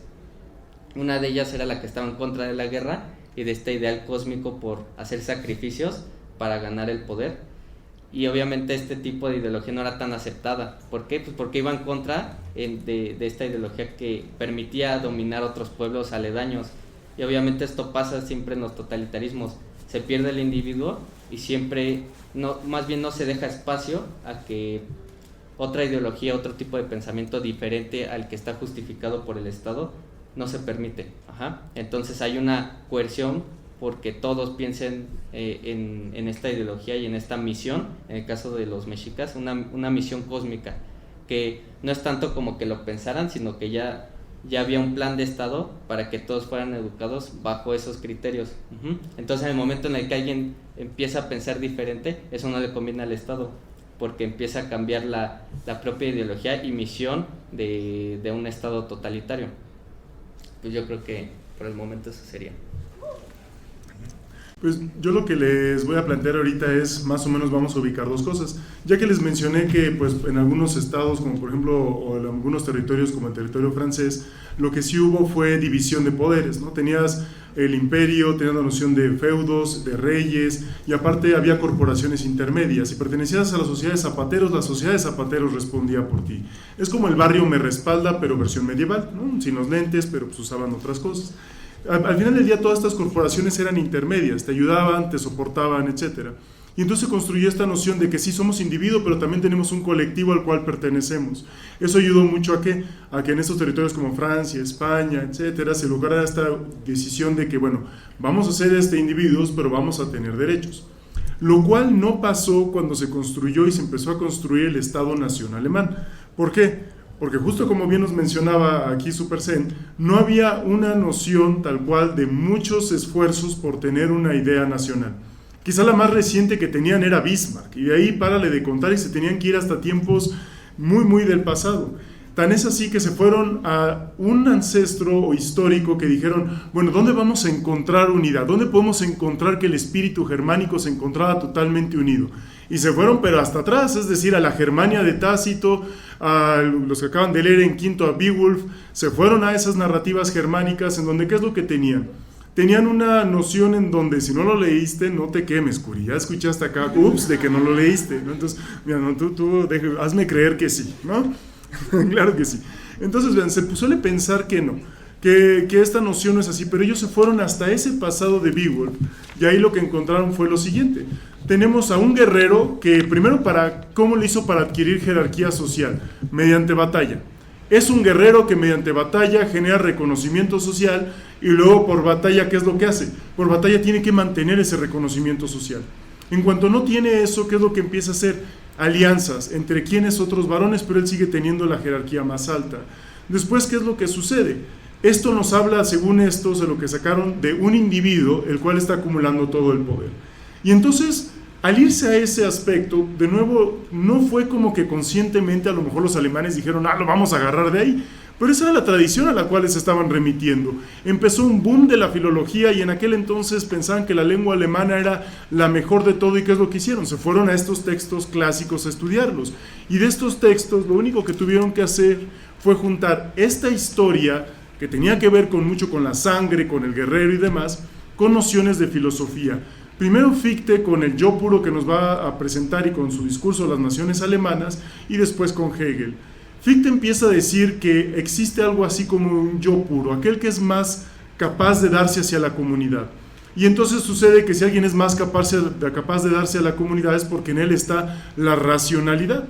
Una de ellas era la que estaba en contra de la guerra y de este ideal cósmico por hacer sacrificios para ganar el poder. Y obviamente este tipo de ideología no era tan aceptada. ¿Por qué? Pues porque iba en contra de esta ideología que permitía dominar otros pueblos aledaños. Y obviamente esto pasa siempre en los totalitarismos. Se pierde el individuo y siempre, más bien no se deja espacio a que otra ideología, otro tipo de pensamiento diferente al que está justificado por el Estado, no se permite. Entonces hay una coerción porque todos piensen en esta ideología y en esta misión, en el caso de los mexicas, una misión cósmica, que no es tanto como que lo pensaran, sino que ya había un plan de Estado para que todos fueran educados bajo esos criterios. Entonces en el momento en el que alguien empieza a pensar diferente, eso no le conviene al Estado, porque empieza a cambiar la propia ideología y misión de un Estado totalitario. Pues yo creo que por el momento eso sería. Pues yo lo que les voy a plantear ahorita es, más o menos vamos a ubicar dos cosas. Ya que les mencioné que pues en algunos estados, como por ejemplo, o en algunos territorios como el territorio francés, lo que sí hubo fue división de poderes, ¿no? Tenías el imperio, tenías la noción de feudos, de reyes, y aparte había corporaciones intermedias. Si pertenecías a la sociedad de zapateros, la sociedad de zapateros respondía por ti. Es como el barrio Me Respalda, pero versión medieval, ¿no? Sin los lentes, pero pues usaban otras cosas. Al final del día todas estas corporaciones eran intermedias, te ayudaban, te soportaban, etc. Y entonces se construyó esta noción de que sí somos individuos, pero también tenemos un colectivo al cual pertenecemos. Eso ayudó mucho a que en estos territorios como Francia, España, etc., se lograra esta decisión de que, bueno, vamos a ser individuos, pero vamos a tener derechos. Lo cual no pasó cuando se construyó y se empezó a construir el Estado-Nación alemán. ¿Por qué? Porque justo como bien nos mencionaba aquí Supersen, no había una noción tal cual de muchos esfuerzos por tener una idea nacional. Quizá la más reciente que tenían era Bismarck, y de ahí párale de contar y se tenían que ir hasta tiempos muy, muy del pasado. Tan es así que se fueron a un ancestro histórico que dijeron, bueno, ¿dónde vamos a encontrar unidad? ¿Dónde podemos encontrar que el espíritu germánico se encontraba totalmente unido? Y se fueron pero hasta atrás, es decir, a la Germania de Tácito, a los que acaban de leer en quinto a Beowulf, se fueron a esas narrativas germánicas en donde, ¿qué es lo que tenían? Tenían una noción en donde si no lo leíste, no te quemes, Curi, ya escuchaste acá, ups, de que no lo leíste, ¿no? Entonces, mira, no, tú hazme creer que sí, ¿no? Claro que sí. Entonces, vean, se suele pensar que no, que esta noción no es así, pero ellos se fueron hasta ese pasado de Beowulf, y ahí lo que encontraron fue lo siguiente. Tenemos a un guerrero que primero ¿cómo lo hizo para adquirir jerarquía social? Mediante batalla. Es un guerrero que mediante batalla genera reconocimiento social y luego por batalla, ¿qué es lo que hace? Por batalla tiene que mantener ese reconocimiento social. En cuanto no tiene eso, ¿qué es lo que empieza a hacer? Alianzas entre quienes otros varones, pero él sigue teniendo la jerarquía más alta. Después, ¿qué es lo que sucede? Esto nos habla, según estos, de lo que sacaron de un individuo, el cual está acumulando todo el poder. Y entonces, al irse a ese aspecto, de nuevo, no fue como que conscientemente a lo mejor los alemanes dijeron, lo vamos a agarrar de ahí, pero esa era la tradición a la cual se estaban remitiendo. Empezó un boom de la filología y en aquel entonces pensaban que la lengua alemana era la mejor de todo. ¿Y qué es lo que hicieron? Se fueron a estos textos clásicos a estudiarlos. Y de estos textos, lo único que tuvieron que hacer fue juntar esta historia, que tenía que ver mucho con la sangre, con el guerrero y demás, con nociones de filosofía. Primero Fichte con el yo puro que nos va a presentar y con su discurso de las naciones alemanas, y después con Hegel. Fichte empieza a decir que existe algo así como un yo puro, aquel que es más capaz de darse hacia la comunidad. Y entonces sucede que si alguien es más capaz de darse a la comunidad es porque en él está la racionalidad.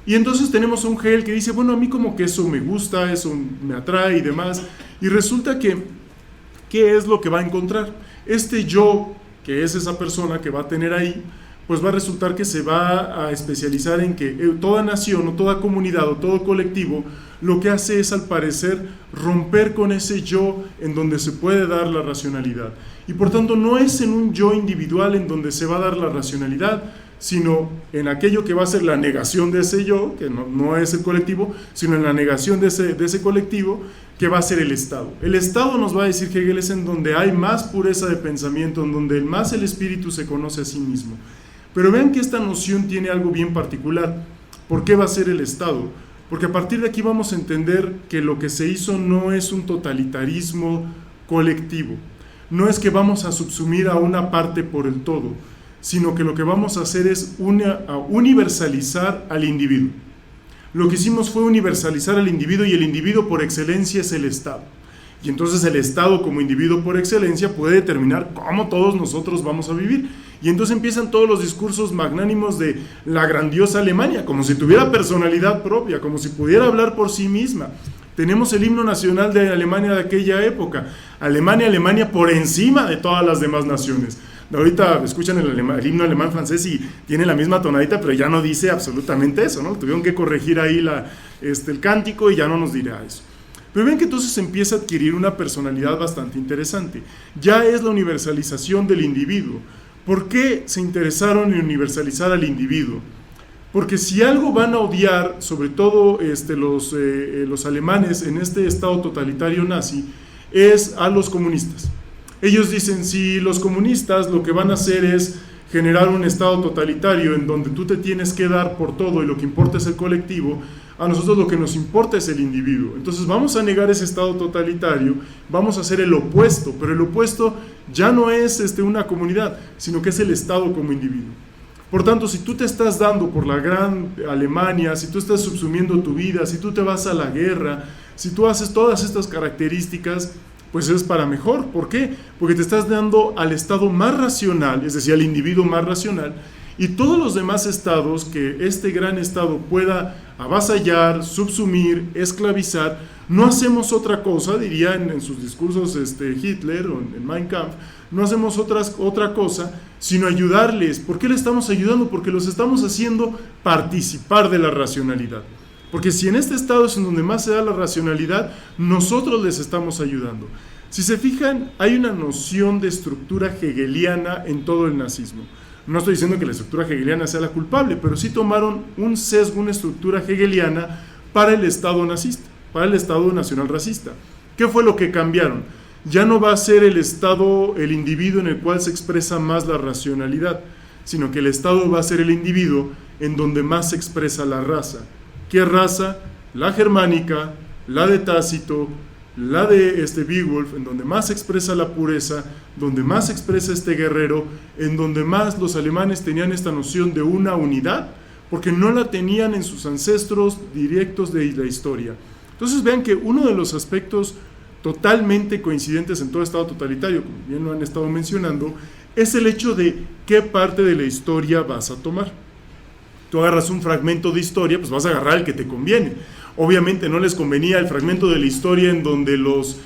Y entonces tenemos a un Hegel que dice, bueno, a mí como que eso me gusta, eso me atrae y demás. Y resulta que, ¿qué es lo que va a encontrar? Este yo, que es esa persona que va a tener ahí, pues va a resultar que se va a especializar en que toda nación o toda comunidad o todo colectivo lo que hace es, al parecer, romper con ese yo en donde se puede dar la racionalidad. Y por tanto no es en un yo individual en donde se va a dar la racionalidad, sino en aquello que va a ser la negación de ese yo, que no es el colectivo, sino en la negación de ese colectivo, que va a ser el Estado. El Estado, nos va a decir Hegel, es en donde hay más pureza de pensamiento, en donde más el espíritu se conoce a sí mismo. Pero vean que esta noción tiene algo bien particular. ¿Por qué va a ser el Estado? Porque a partir de aquí vamos a entender que lo que se hizo no es un totalitarismo colectivo. no es que vamos a subsumir a una parte por el todo, sino que lo que vamos a hacer es universalizar al individuo. Lo que hicimos fue universalizar al individuo, y el individuo por excelencia es el Estado. Y entonces el Estado como individuo por excelencia puede determinar cómo todos nosotros vamos a vivir. Y entonces empiezan todos los discursos magnánimos de la grandiosa Alemania, como si tuviera personalidad propia, como si pudiera hablar por sí misma. Tenemos el himno nacional de Alemania de aquella época. Alemania, Alemania por encima de todas las demás naciones. Ahorita escuchan el himno alemán francés y tiene la misma tonadita, pero ya no dice absolutamente eso, ¿no? Tuvieron que corregir ahí el cántico y ya no nos dirá eso. Pero ven que entonces empieza a adquirir una personalidad bastante interesante. Ya es la universalización del individuo. ¿Por qué se interesaron en universalizar al individuo? Porque si algo van a odiar, sobre todo los alemanes en este estado totalitario nazi, es a los comunistas. Ellos dicen, si los comunistas lo que van a hacer es generar un estado totalitario en donde tú te tienes que dar por todo y lo que importa es el colectivo, a nosotros lo que nos importa es el individuo. Entonces vamos a negar ese estado totalitario, vamos a hacer el opuesto, pero el opuesto ya no es una comunidad, sino que es el Estado como individuo. Por tanto, si tú te estás dando por la gran Alemania, si tú estás subsumiendo tu vida, si tú te vas a la guerra, si tú haces todas estas características, pues es para mejor. ¿Por qué? Porque te estás dando al Estado más racional, es decir, al individuo más racional, y todos los demás estados que este gran Estado pueda avasallar, subsumir, esclavizar, no hacemos otra cosa, diría en sus discursos Hitler o en Mein Kampf, no hacemos otra cosa sino ayudarles. ¿Por qué le estamos ayudando? Porque los estamos haciendo participar de la racionalidad. Porque si en este estado es en donde más se da la racionalidad, nosotros les estamos ayudando. Si se fijan, hay una noción de estructura hegeliana en todo el nazismo. No estoy diciendo que la estructura hegeliana sea la culpable, pero sí tomaron un sesgo, una estructura hegeliana para el Estado nazista, para el Estado nacional racista. ¿Qué fue lo que cambiaron? Ya no va a ser el Estado, el individuo en el cual se expresa más la racionalidad, sino que el Estado va a ser el individuo en donde más se expresa la raza. ¿Qué raza? La germánica, la de Tácito, la de Beowulf, en donde más se expresa la pureza, donde más se expresa este guerrero, en donde más los alemanes tenían esta noción de una unidad, porque no la tenían en sus ancestros directos de la historia. Entonces vean que uno de los aspectos totalmente coincidentes en todo estado totalitario, como bien lo han estado mencionando, es el hecho de qué parte de la historia vas a tomar. Tú agarras un fragmento de historia, pues vas a agarrar el que te conviene. Obviamente no les convenía el fragmento de la historia en donde los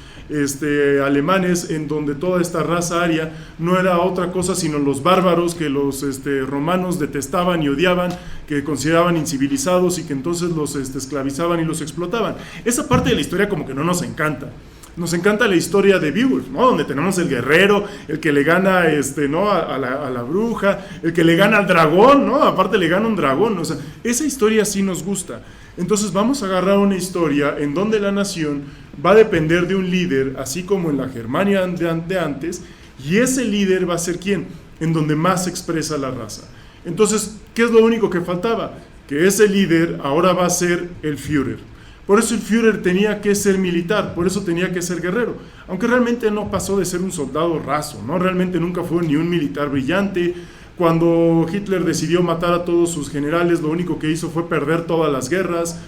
alemanes, en donde toda esta raza aria no era otra cosa sino los bárbaros que los romanos detestaban y odiaban, que consideraban incivilizados y que entonces los esclavizaban y los explotaban. Esa parte de la historia como que no nos encanta. Nos encanta la historia de Beowulf, ¿no? Donde tenemos el guerrero, el que le gana ¿no? a la bruja, el que le gana al dragón, ¿no? Aparte le gana un dragón, o sea, esa historia sí nos gusta. Entonces vamos a agarrar una historia en donde la nación va a depender de un líder, así como en la Germania de antes, y ese líder va a ser ¿quién? En donde más se expresa la raza. Entonces, ¿qué es lo único que faltaba? Que ese líder ahora va a ser el Führer. Por eso el Führer tenía que ser militar, por eso tenía que ser guerrero, aunque realmente no pasó de ser un soldado raso, ¿no? Realmente nunca fue ni un militar brillante. Cuando Hitler decidió matar a todos sus generales, lo único que hizo fue perder todas las guerras,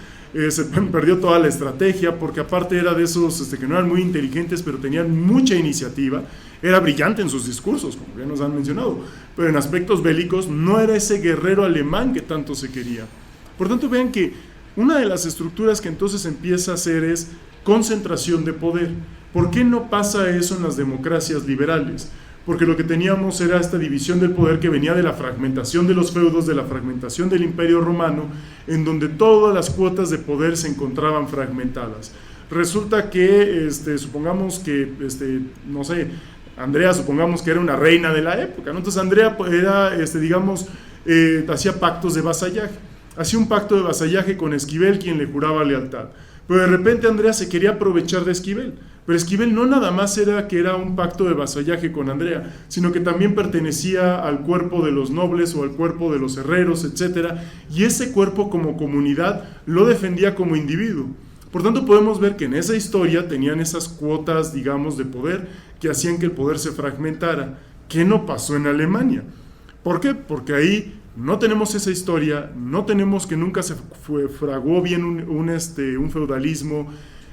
se perdió toda la estrategia, porque aparte era de esos que no eran muy inteligentes, pero tenían mucha iniciativa, era brillante en sus discursos, como ya nos han mencionado, pero en aspectos bélicos no era ese guerrero alemán que tanto se quería. Por tanto, vean que una de las estructuras que entonces empieza a hacer es concentración de poder. ¿Por qué no pasa eso en las democracias liberales? Porque lo que teníamos era esta división del poder que venía de la fragmentación de los feudos, de la fragmentación del Imperio Romano, en donde todas las cuotas de poder se encontraban fragmentadas. Resulta que, supongamos que, no sé, Andrea, supongamos que era una reina de la época, ¿no? Entonces Andrea era, hacía pactos de vasallaje. Hacía un pacto de vasallaje con Esquivel, quien le juraba lealtad. Pero de repente Andrea se quería aprovechar de Esquivel. Pero Esquivel no nada más era que era un pacto de vasallaje con Andrea, sino que también pertenecía al cuerpo de los nobles o al cuerpo de los herreros, etc. Y ese cuerpo como comunidad lo defendía como individuo. Por tanto, podemos ver que en esa historia tenían esas cuotas, digamos, de poder que hacían que el poder se fragmentara. ¿Qué no pasó en Alemania? ¿Por qué? Porque ahí no tenemos esa historia, no tenemos que nunca se fraguó bien un feudalismo.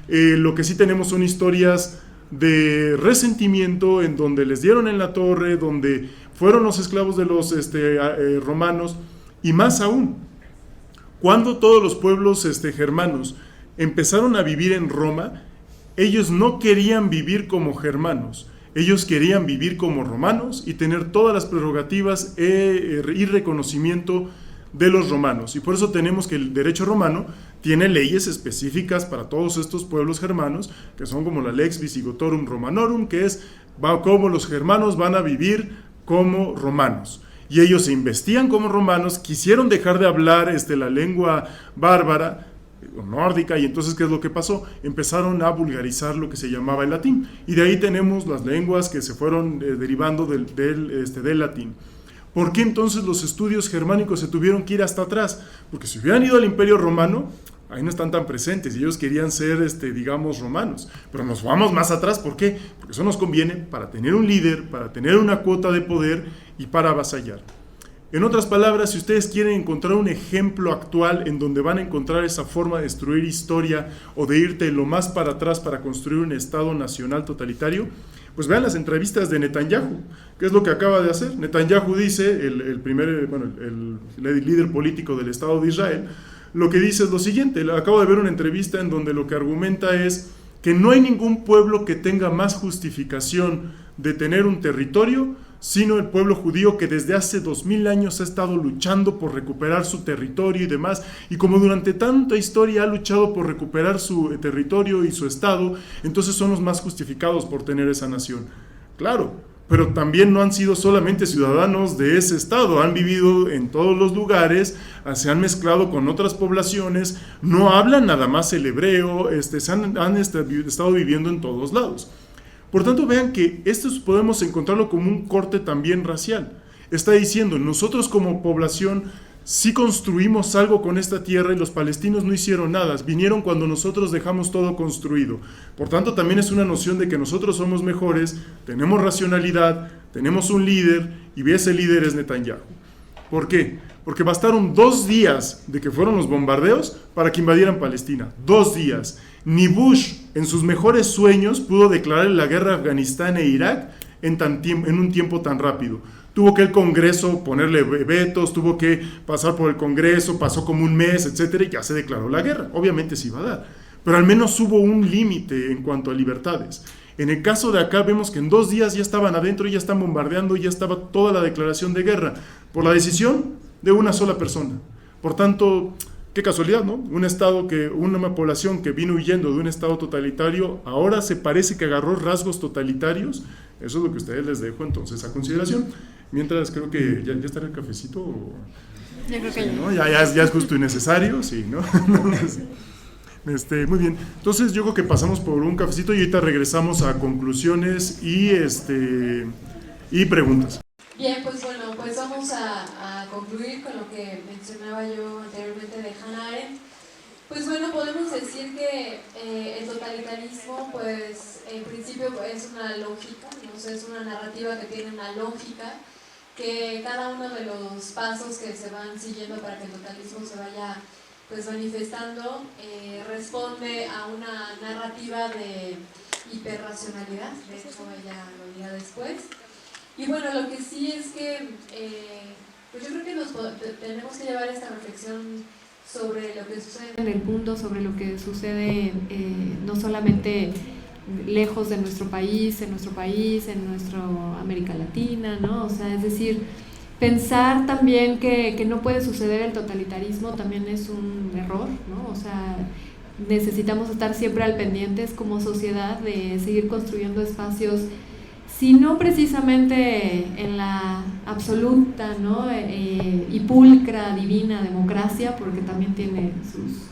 Lo que sí tenemos son historias de resentimiento en donde les dieron en la torre, donde fueron los esclavos de los romanos, y más aún, cuando todos los pueblos germanos empezaron a vivir en Roma, ellos no querían vivir como germanos, ellos querían vivir como romanos y tener todas las prerrogativas y reconocimiento de los romanos. Y por eso tenemos que el derecho romano tiene leyes específicas para todos estos pueblos germanos, que son como la Lex Visigotorum Romanorum, que es cómo los germanos van a vivir como romanos. Y ellos se investían como romanos, quisieron dejar de hablar la lengua bárbara, nórdica, y entonces ¿qué es lo que pasó? Empezaron a vulgarizar lo que se llamaba el latín, y de ahí tenemos las lenguas que se fueron derivando del latín. ¿Por qué entonces los estudios germánicos se tuvieron que ir hasta atrás? Porque si hubieran ido al Imperio Romano, ahí no están tan presentes, y ellos querían ser, digamos, romanos, pero nos vamos más atrás. ¿Por qué? Porque eso nos conviene para tener un líder, para tener una cuota de poder y para avasallar. En otras palabras, si ustedes quieren encontrar un ejemplo actual en donde van a encontrar esa forma de destruir historia o de irte lo más para atrás para construir un Estado nacional totalitario, pues vean las entrevistas de Netanyahu. ¿Qué es lo que acaba de hacer? Netanyahu dice, el líder político del Estado de Israel, lo que dice es lo siguiente. Acabo de ver una entrevista en donde lo que argumenta es que no hay ningún pueblo que tenga más justificación de tener un territorio sino el pueblo judío, que desde hace 2000 años ha estado luchando por recuperar su territorio y demás, y como durante tanta historia ha luchado por recuperar su territorio y su estado, entonces son los más justificados por tener esa nación. Claro, pero también no han sido solamente ciudadanos de ese estado, han vivido en todos los lugares, se han mezclado con otras poblaciones, no hablan nada más el hebreo, han estado viviendo en todos lados. Por tanto, vean que esto podemos encontrarlo como un corte también racial. Está diciendo, nosotros como población sí construimos algo con esta tierra y los palestinos no hicieron nada, vinieron cuando nosotros dejamos todo construido. Por tanto, también es una noción de que nosotros somos mejores, tenemos racionalidad, tenemos un líder, y ese líder es Netanyahu. ¿Por qué? Porque bastaron 2 días de que fueron los bombardeos para que invadieran Palestina. 2 días. Ni Bush, en sus mejores sueños, pudo declarar la guerra a Afganistán e Irak en un tiempo tan rápido. Tuvo que el Congreso ponerle vetos, tuvo que pasar por el Congreso, pasó como un mes, etcétera, y ya se declaró la guerra. Obviamente se iba a dar, pero al menos hubo un límite en cuanto a libertades. En el caso de acá vemos que en 2 días ya estaban adentro, ya están bombardeando, ya estaba toda la declaración de guerra, por la decisión de una sola persona. Por tanto, qué casualidad, ¿no? Una población que vino huyendo de un estado totalitario, ahora se parece que agarró rasgos totalitarios. Eso es lo que a ustedes les dejo entonces a consideración. Mientras creo que ya estará el cafecito. Yo creo que sí, ¿no? Ya es justo y necesario, sí, ¿no? Muy bien. Entonces yo creo que pasamos por un cafecito y ahorita regresamos a conclusiones y preguntas. Bien, pues bueno, pues vamos a concluir con lo que mencionaba yo anteriormente de Hannah Arendt. Pues bueno, podemos decir que el totalitarismo, pues en principio es una lógica, ¿no? O sea, es una narrativa que tiene una lógica, que cada uno de los pasos que se van siguiendo para que el totalismo se vaya pues manifestando responde a una narrativa de hiperracionalidad, de hecho ella lo dirá después. Y bueno, lo que sí es que pues yo creo que tenemos que llevar esta reflexión sobre lo que sucede en el mundo, sobre lo que sucede no solamente lejos de nuestro país, en nuestra América Latina, ¿no? O sea, es decir, pensar también que no puede suceder el totalitarismo también es un error, ¿no? O sea, necesitamos estar siempre al pendientes como sociedad de seguir construyendo espacios, si no precisamente en la absoluta, ¿no? Y pulcra, divina democracia, porque también tiene sus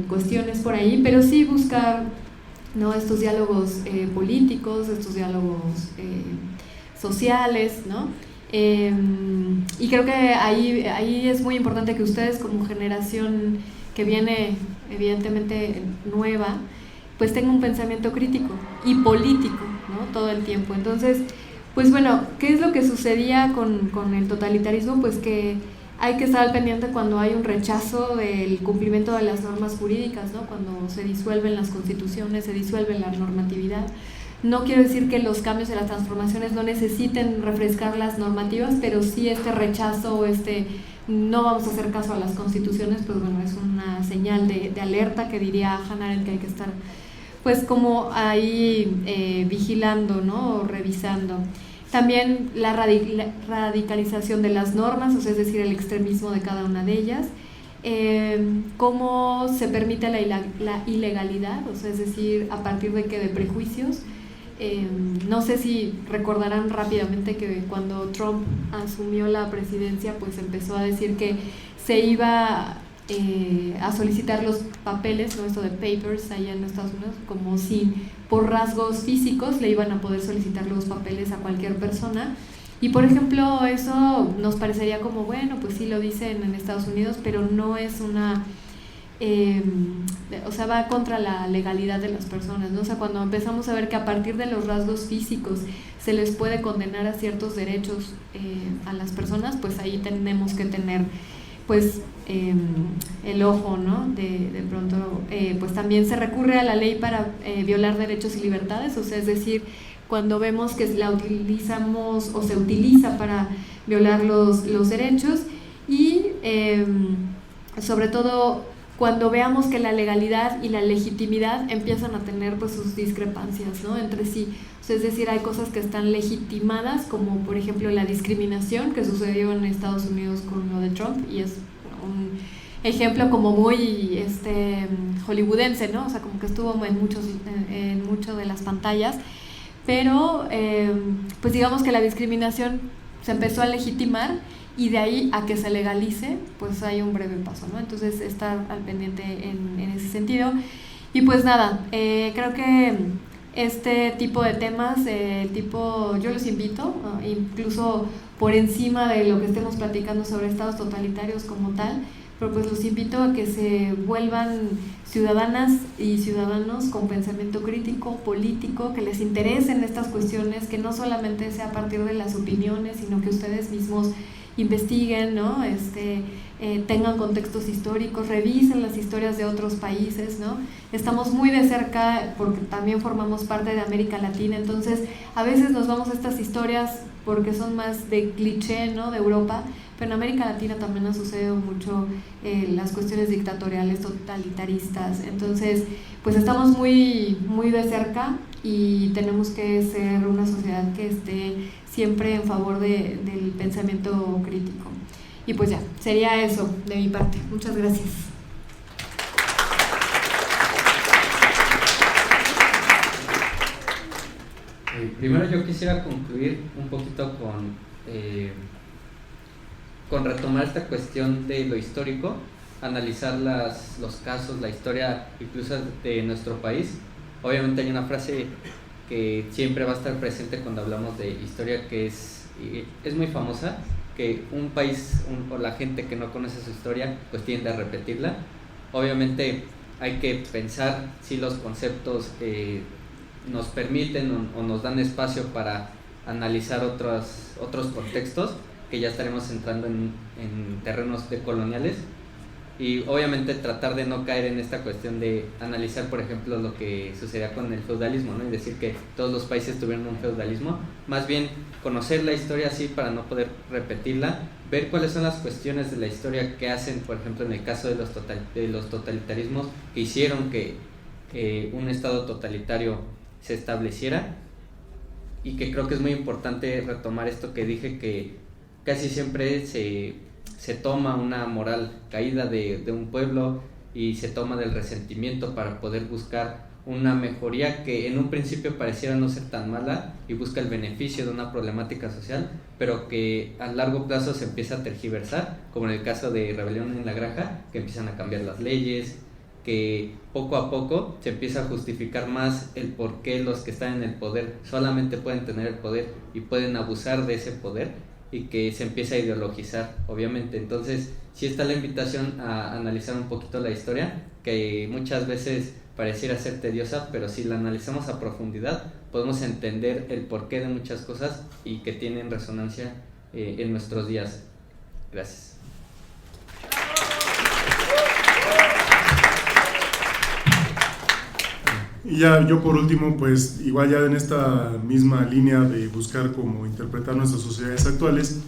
cuestiones por ahí, pero sí buscar, ¿no? Estos diálogos políticos, estos diálogos sociales, ¿no? Y creo que ahí es muy importante que ustedes como generación que viene evidentemente nueva, pues tenga un pensamiento crítico y político, ¿no? Todo el tiempo. Entonces, pues bueno, ¿qué es lo que sucedía con el totalitarismo? Pues que hay que estar al pendiente cuando hay un rechazo del cumplimiento de las normas jurídicas, ¿no? Cuando se disuelven las constituciones, se disuelve la normatividad. No quiero decir que los cambios y las transformaciones no necesiten refrescar las normativas, pero sí este rechazo, no vamos a hacer caso a las constituciones, pues bueno, es una señal de alerta que diría Hannah Arendt, que hay que estar pues como ahí vigilando, ¿no? O revisando. También la radicalización de las normas, o sea, es decir, el extremismo de cada una de ellas. Cómo se permite la ilegalidad, o sea, es decir, a partir de que de prejuicios. No sé si recordarán rápidamente que cuando Trump asumió la presidencia, pues empezó a decir que se iba a solicitar los papeles, ¿no? Esto de papers allá en Estados Unidos, como si por rasgos físicos le iban a poder solicitar los papeles a cualquier persona. Y por ejemplo, eso nos parecería como, bueno, pues sí lo dicen en Estados Unidos, pero no es una... o sea, va contra la legalidad de las personas, ¿no? O sea, cuando empezamos a ver que a partir de los rasgos físicos se les puede condenar a ciertos derechos a las personas, pues ahí tenemos que tener pues el ojo, ¿no? De pronto pues también se recurre a la ley para violar derechos y libertades, o sea, es decir, cuando vemos que la utilizamos o se utiliza para violar los derechos y sobre todo cuando veamos que la legalidad y la legitimidad empiezan a tener pues sus discrepancias, ¿no? Entre sí. O sea, es decir, hay cosas que están legitimadas, como por ejemplo la discriminación que sucedió en Estados Unidos con lo de Trump, y es un ejemplo como muy hollywoodense, ¿no? O sea, como que estuvo en mucho de las pantallas, pero pues digamos que la discriminación se empezó a legitimar, y de ahí a que se legalice, pues hay un breve paso, ¿no? Entonces, estar al pendiente en ese sentido. Y pues nada, creo que este tipo de temas, yo los invito, incluso por encima de lo que estemos platicando sobre estados totalitarios como tal, pero pues los invito a que se vuelvan ciudadanas y ciudadanos con pensamiento crítico, político, que les interesen estas cuestiones, que no solamente sea a partir de las opiniones, sino que ustedes mismos investiguen, ¿no? Tengan contextos históricos, revisen las historias de otros países, ¿no? Estamos muy de cerca porque también formamos parte de América Latina, entonces a veces nos vamos a estas historias porque son más de cliché, ¿no? De Europa, pero en América Latina también ha sucedido mucho las cuestiones dictatoriales, totalitaristas, entonces pues estamos muy, muy de cerca y tenemos que ser una sociedad que esté siempre en favor del pensamiento crítico. Y pues ya, sería eso de mi parte. Muchas gracias. Primero yo quisiera concluir un poquito con retomar esta cuestión de lo histórico, analizar los casos, la historia incluso de nuestro país. Obviamente hay una frase que siempre va a estar presente cuando hablamos de historia, que es muy famosa, que un país o la gente que no conoce su historia pues tiende a repetirla. Obviamente hay que pensar si los conceptos nos permiten o nos dan espacio para analizar otros contextos, que ya estaremos entrando en terrenos decoloniales. Y obviamente tratar de no caer en esta cuestión de analizar, por ejemplo, lo que sucedía con el feudalismo, ¿no? Y decir que todos los países tuvieron un feudalismo. Más bien conocer la historia así para no poder repetirla, ver cuáles son las cuestiones de la historia que hacen, por ejemplo, en el caso de los totalitarismos, que hicieron que un estado totalitario se estableciera. Y que creo que es muy importante retomar esto que dije, que casi siempre se toma una moral caída de un pueblo y se toma del resentimiento para poder buscar una mejoría que en un principio pareciera no ser tan mala y busca el beneficio de una problemática social, pero que a largo plazo se empieza a tergiversar, como en el caso de Rebelión en la Granja, que empiezan a cambiar las leyes, que poco a poco se empieza a justificar más el por qué los que están en el poder solamente pueden tener el poder y pueden abusar de ese poder, y que se empieza a ideologizar, obviamente. Entonces, sí está la invitación a analizar un poquito la historia, que muchas veces pareciera ser tediosa, pero si la analizamos a profundidad, podemos entender el porqué de muchas cosas y que tienen resonancia en nuestros días. Gracias. Y ya yo por último, pues igual ya en esta misma línea de buscar cómo interpretar nuestras sociedades actuales,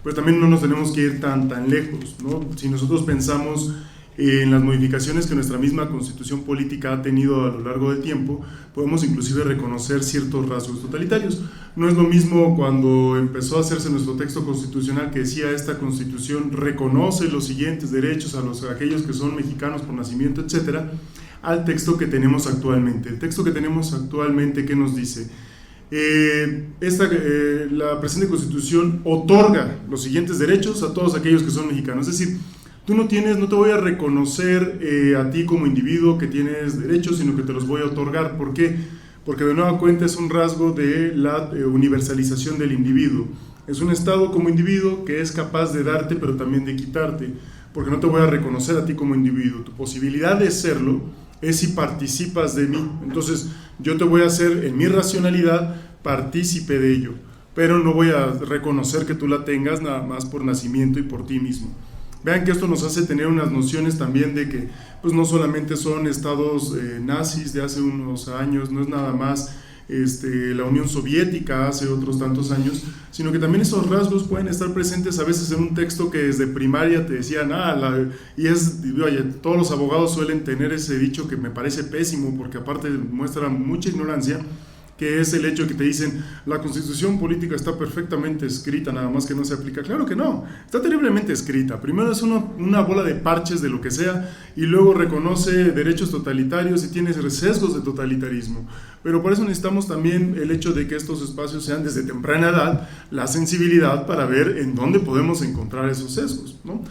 pues también no nos tenemos que ir tan lejos, ¿no? Si nosotros pensamos en las modificaciones que nuestra misma constitución política ha tenido a lo largo del tiempo, podemos inclusive reconocer ciertos rasgos totalitarios. No es lo mismo cuando empezó a hacerse nuestro texto constitucional, que decía: esta constitución reconoce los siguientes derechos a aquellos que son mexicanos por nacimiento, etcétera, al texto que tenemos actualmente. El texto que tenemos actualmente, ¿qué nos dice? La presente Constitución otorga los siguientes derechos a todos aquellos que son mexicanos. Es decir, tú no te voy a reconocer a ti como individuo que tienes derechos, sino que te los voy a otorgar. ¿Por qué? Porque de nueva cuenta es un rasgo de la universalización del individuo. Es un Estado como individuo que es capaz de darte, pero también de quitarte, porque no te voy a reconocer a ti como individuo. Tu posibilidad de serlo es si participas de mí. Entonces yo te voy a hacer en mi racionalidad partícipe de ello, pero no voy a reconocer que tú la tengas nada más por nacimiento y por ti mismo. Vean que esto nos hace tener unas nociones también de que pues no solamente son estados nazis de hace unos años, no es nada más la Unión Soviética hace otros tantos años, sino que también esos rasgos pueden estar presentes a veces en un texto que desde primaria te decían, todos los abogados suelen tener ese dicho que me parece pésimo, porque aparte muestra mucha ignorancia, que es el hecho de que te dicen: la constitución política está perfectamente escrita, nada más que no se aplica. Claro que no, está terriblemente escrita. Primero es una bola de parches de lo que sea, y luego reconoce derechos totalitarios y tiene sesgos de totalitarismo. Pero por eso necesitamos también el hecho de que estos espacios sean desde temprana edad la sensibilidad para ver en dónde podemos encontrar esos sesgos, ¿no?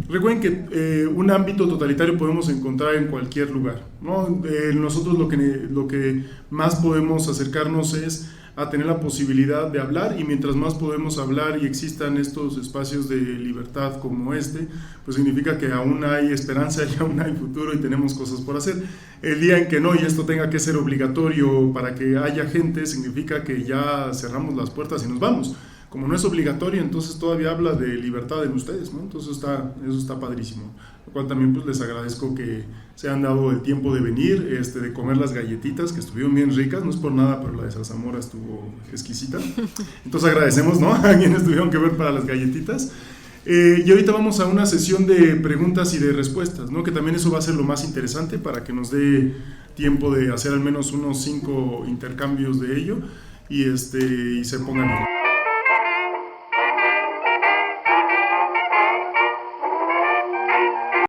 Recuerden que un ámbito totalitario podemos encontrar en cualquier lugar, ¿no? Nosotros lo que más podemos acercarnos es a tener la posibilidad de hablar, y mientras más podemos hablar y existan estos espacios de libertad como pues significa que aún hay esperanza y aún hay futuro y tenemos cosas por hacer. El día en que no, y esto tenga que ser obligatorio para que haya gente, significa que ya cerramos las puertas y nos vamos. Como no es obligatorio, entonces todavía habla de libertad en ustedes, ¿no? Entonces eso está padrísimo. Lo cual también pues les agradezco que se han dado el tiempo de venir, de comer las galletitas, que estuvieron bien ricas, no es por nada, pero la de zarzamora estuvo exquisita. Entonces agradecemos, ¿no?, a quienes tuvieron que ver para las galletitas. Y ahorita vamos a una sesión de preguntas y de respuestas, ¿no?, que también eso va a ser lo más interesante para que nos dé tiempo de hacer al menos unos 5 intercambios de ello y se pongan...